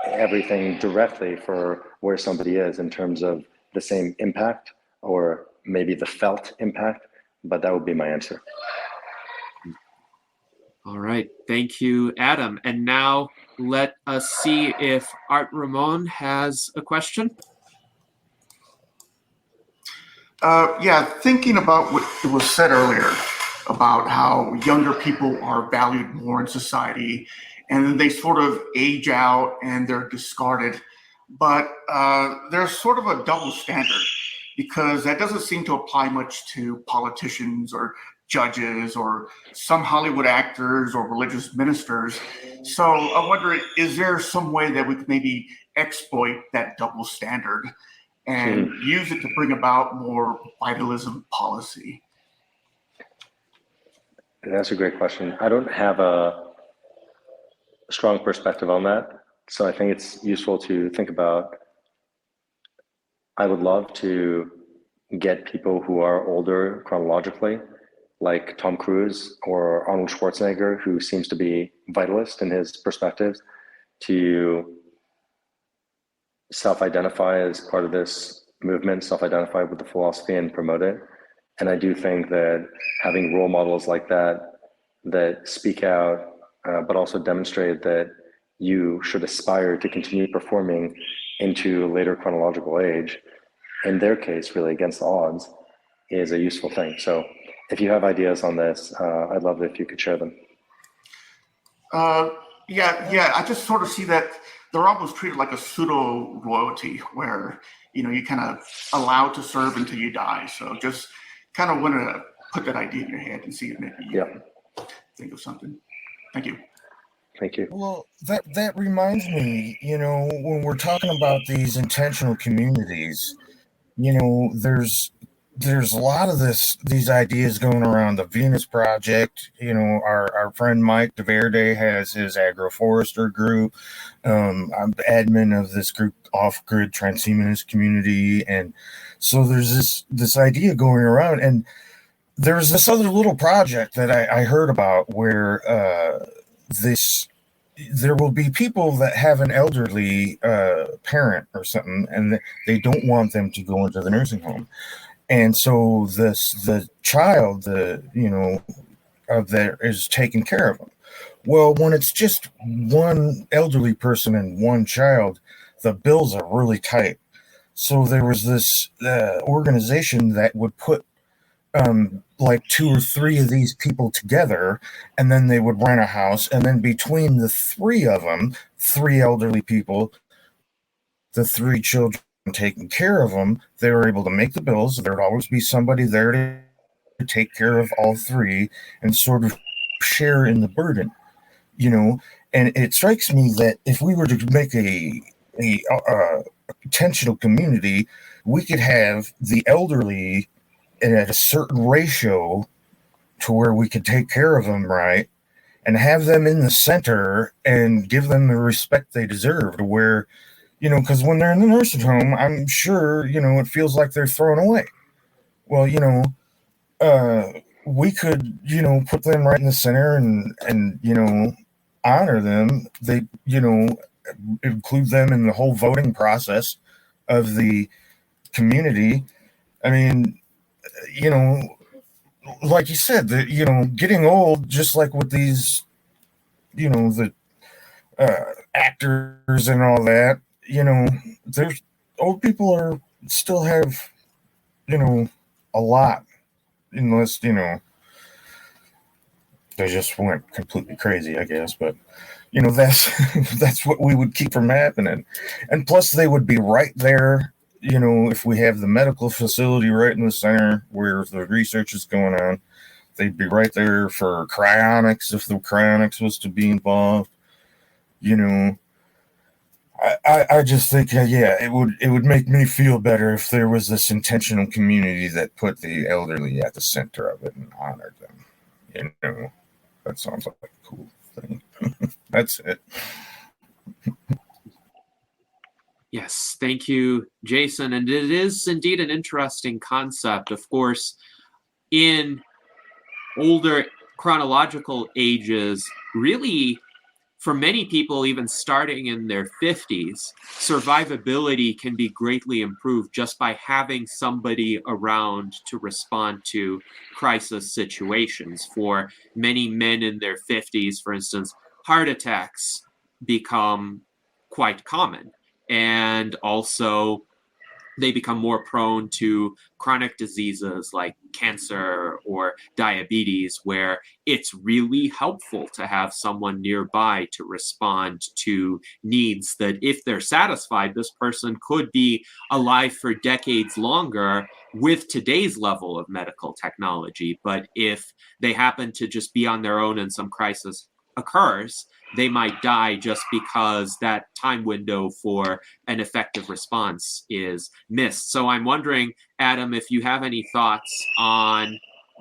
B: everything directly for where somebody is in terms of the same impact or maybe the felt impact, but that would be my answer.
A: All right. Thank you, Adam. And now let us see if Art Ramon has a question.
H: Thinking about what was said earlier about how younger people are valued more in society, and then they sort of age out and they're discarded. But there's sort of a double standard because that doesn't seem to apply much to politicians or judges or some Hollywood actors or religious ministers. So I wonder, is there some way that we could maybe exploit that double standard and use it to bring about more vitalism policy?
B: That's a great question. I don't have a strong perspective on that. So I think it's useful to think about. I would love to get people who are older chronologically, like Tom Cruise or Arnold Schwarzenegger, who seems to be vitalist in his perspectives, to self-identify as part of this movement, self-identify with the philosophy and promote it. And I do think that having role models like that, that speak out, but also demonstrate that you should aspire to continue performing into later chronological age, in their case, really against the odds, is a useful thing. So if you have ideas on this, I'd love it if you could share them.
H: I just sort of see that they're almost treated like a pseudo royalty where, you kind of allowed to serve until you die. So just kind of want to put that idea in your head and see if maybe you can think of something. Thank you.
B: Thank you.
D: Well, that reminds me, when we're talking about these intentional communities, there's a lot of these ideas going around the Venus Project. Our friend Mike DeVerde has his agroforester group. I'm the admin of this group, Off-Grid Transhumanist Community, and so there's this idea going around, and there's this other little project that I heard about where there will be people that have an elderly parent or something, and they don't want them to go into the nursing home. And so the child, of there is taking care of them. Well, when it's just one elderly person and one child, the bills are really tight. So there was this organization that would put like 2 or 3 of these people together, and then they would rent a house, and then between the 3 of them, 3 elderly people, the 3 children taking care of them, they were able to make the bills. There would always be somebody there to take care of all 3 and sort of share in the burden, and it strikes me that if we were to make a intentional community, we could have the elderly at a certain ratio to where we could take care of them right and have them in the center and give them the respect they deserve, to where, because when they're in the nursing home, I'm sure, it feels like they're thrown away. Well, we could, put them right in the center and honor them. They, include them in the whole voting process of the community. I mean, like you said, getting old, just like with these, the actors and all that, there's old people still have a lot, unless, they just went completely crazy, I guess. But, that's that's what we would keep from happening. And plus, they would be right there, if we have the medical facility right in the center where the research is going on. They'd be right there for cryonics if the cryonics was to be involved. I just think, it would make me feel better if there was this intentional community that put the elderly at the center of it and honored them. That sounds like a cool thing. That's it.
A: Yes, thank you, Jason. And it is indeed an interesting concept. Of course, in older chronological ages, really, for many people, even starting in their 50s, survivability can be greatly improved just by having somebody around to respond to crisis situations. For many men in their 50s, for instance, heart attacks become quite common. And also, they become more prone to chronic diseases like cancer or diabetes, where it's really helpful to have someone nearby to respond to needs that, if they're satisfied, this person could be alive for decades longer with today's level of medical technology. But if they happen to just be on their own and some crisis occurs, they might die just because that time window for an effective response is missed. So I'm wondering, Adam, if you have any thoughts on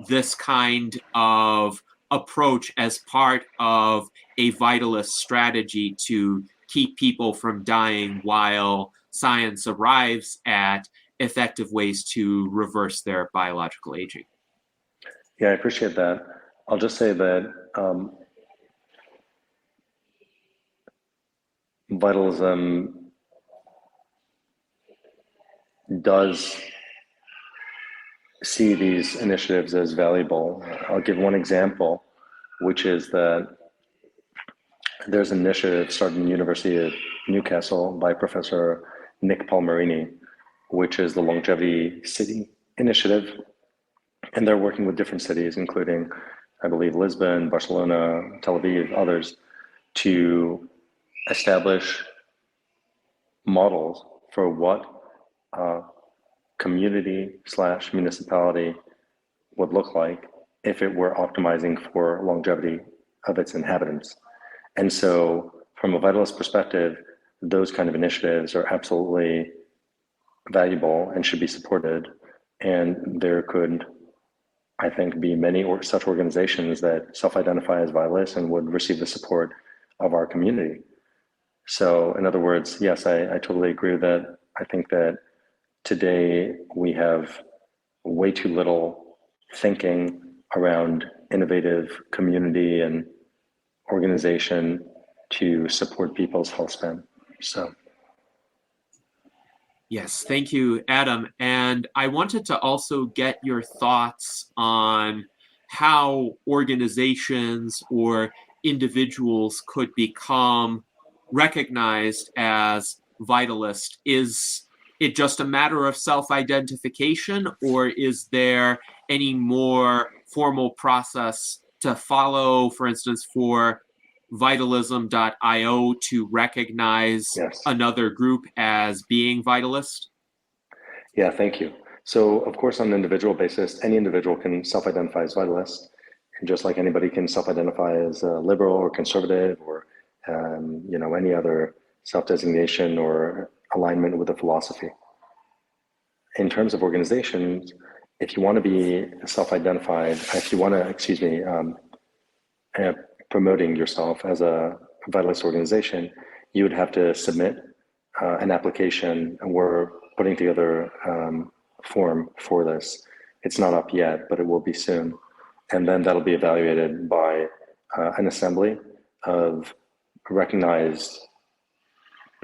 A: this kind of approach as part of a vitalist strategy to keep people from dying while science arrives at effective ways to reverse their biological aging.
B: Yeah, I appreciate that. I'll just say that vitalism does see these initiatives as valuable. I'll give one example, which is that there's an initiative started in the University of Newcastle by Professor Nick Palmerini, which is the Longevity City Initiative. And they're working with different cities, including, I believe, Lisbon, Barcelona, Tel Aviv, others, to establish models for what community/municipality would look like if it were optimizing for longevity of its inhabitants. And so from a vitalist perspective, those kind of initiatives are absolutely valuable and should be supported. And there could, I think, be many such organizations that self-identify as vitalists and would receive the support of our community. So in other words, yes, I totally agree with that. I think that today we have way too little thinking around innovative community and organization to support people's health span. So.
A: Yes, thank you, Adam. And I wanted to also get your thoughts on how organizations or individuals could become recognized as vitalist. Is it just a matter of self-identification, or is there any more formal process to follow, for instance, for vitalism.io to recognize another group as being vitalist?
B: Yeah, thank you. So of course, on an individual basis, any individual can self-identify as vitalist. And just like anybody can self-identify as a liberal or conservative or any other self-designation or alignment with a philosophy. In terms of organizations, if you want to be self-identified, if you want to, promoting yourself as a vitalist organization, you would have to submit an application, and we're putting together form for this. It's not up yet, but it will be soon. And then that'll be evaluated by an assembly of recognized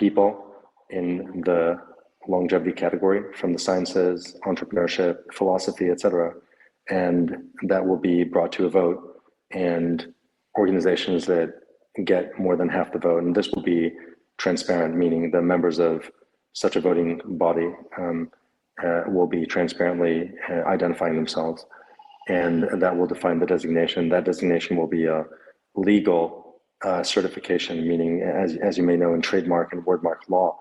B: people in the longevity category from the sciences, entrepreneurship, philosophy, etc. And that will be brought to a vote, and organizations that get more than half the vote, and this will be transparent, meaning the members of such a voting body will be transparently identifying themselves, and that will define the designation. That designation will be a legal certification, meaning, as you may know, in trademark and wordmark law,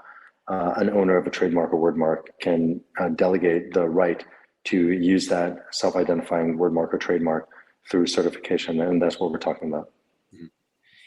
B: an owner of a trademark or wordmark can delegate the right to use that self-identifying wordmark or trademark through certification, and that's what we're talking about.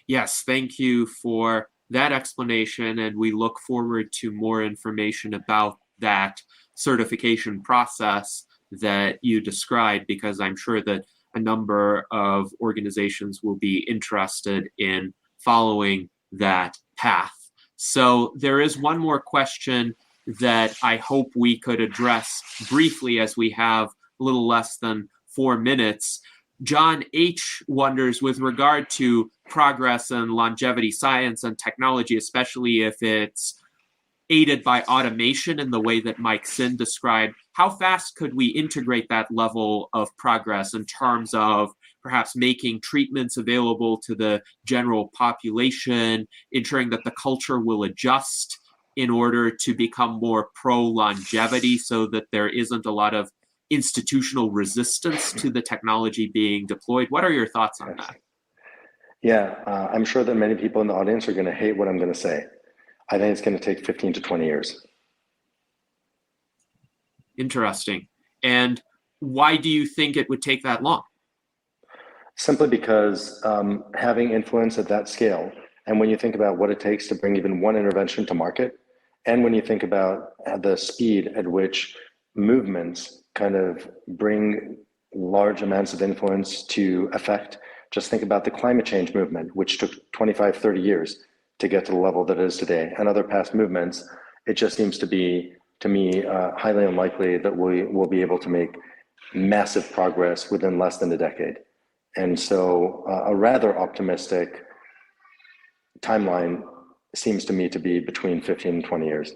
A: Yes, thank you for that explanation, and we look forward to more information about that certification process that you described, because I'm sure that a number of organizations will be interested in following that path. So there is one more question that I hope we could address briefly, as we have a little less than 4 minutes. John H. wonders, with regard to progress in longevity science and technology, especially if it's aided by automation in the way that Mike Sin described, how fast could we integrate that level of progress in terms of perhaps making treatments available to the general population, ensuring that the culture will adjust in order to become more pro-longevity so that there isn't a lot of institutional resistance to the technology being deployed? What are your thoughts on that?
B: Yeah, I'm sure that many people in the audience are going to hate what I'm going to say. I think it's going to take 15 to 20 years.
A: Interesting. And why do you think it would take that long?
B: Simply because having influence at that scale, and when you think about what it takes to bring even one intervention to market, and when you think about the speed at which movements kind of bring large amounts of influence to effect, just think about the climate change movement, which took 25, 30 years to get to the level that it is today, and other past movements. It just seems to be, to me, highly unlikely that we will be able to make massive progress within less than a decade. And so a rather optimistic timeline seems to me to be between 15 and 20 years.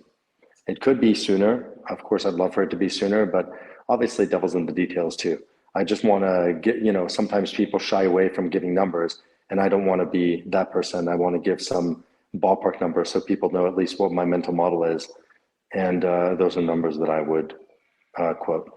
B: It could be sooner. Of course, I'd love for it to be sooner, but obviously devil's in the details too. I just want to get, sometimes people shy away from giving numbers, and I don't want to be that person. I want to give some ballpark number so people know at least what my mental model is. And those are numbers that I would quote.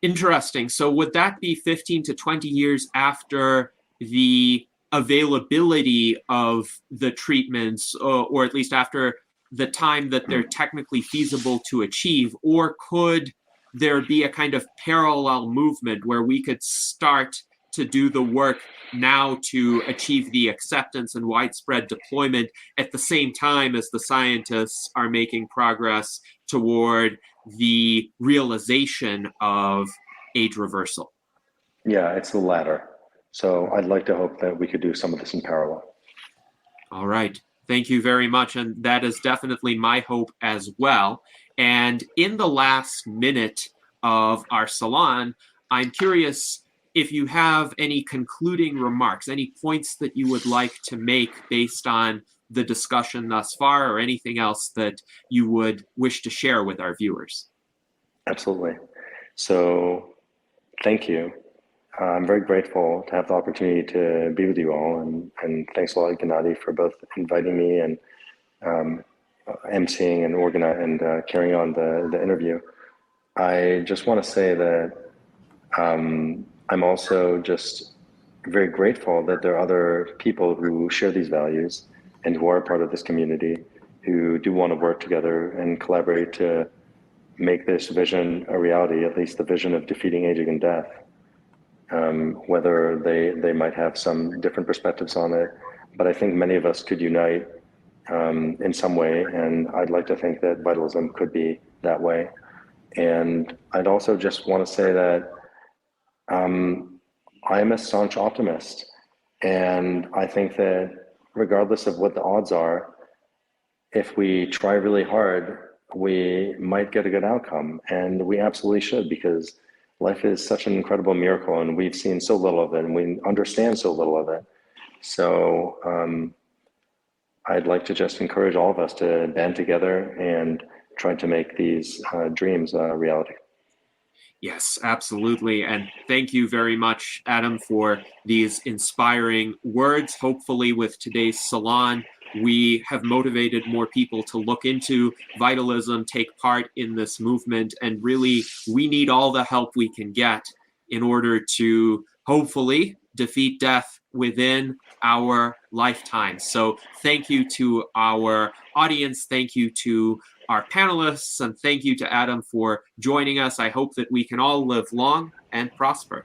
A: Interesting. So would that be 15 to 20 years after the availability of the treatments, or at least after the time that they're technically feasible to achieve? Or could there be a kind of parallel movement where we could start to do the work now to achieve the acceptance and widespread deployment at the same time as the scientists are making progress toward the realization of age reversal?
B: Yeah, it's the latter. So I'd like to hope that we could do some of this in parallel.
A: All right. Thank you very much. And that is definitely my hope as well. And in the last minute of our salon, I'm curious if you have any concluding remarks, any points that you would like to make based on the discussion thus far, or anything else that you would wish to share with our viewers.
B: Absolutely. So thank you. I'm very grateful to have the opportunity to be with you all, and thanks a lot, Gennady, for both inviting me and emceeing and organizing and carrying on the interview. I just want to say that I'm also just very grateful that there are other people who share these values and who are a part of this community, who do want to work together and collaborate to make this vision a reality, at least the vision of defeating aging and death. Whether they might have some different perspectives on it, but I think many of us could unite in some way, and I'd like to think that Vitalism could be that way. And I'd also just want to say that I am a staunch optimist, and I think that regardless of what the odds are, if we try really hard, we might get a good outcome, and we absolutely should, because life is such an incredible miracle, and we've seen so little of it, and we understand so little of it. So I'd like to just encourage all of us to band together and try to make these dreams a reality.
A: Yes, absolutely. And thank you very much, Adam, for these inspiring words. Hopefully with today's salon, we have motivated more people to look into vitalism, take part in this movement, and really we need all the help we can get in order to hopefully defeat death within our lifetime. So thank you to our audience, thank you to our panelists, and thank you to Adam for joining us. I hope that we can all live long and prosper.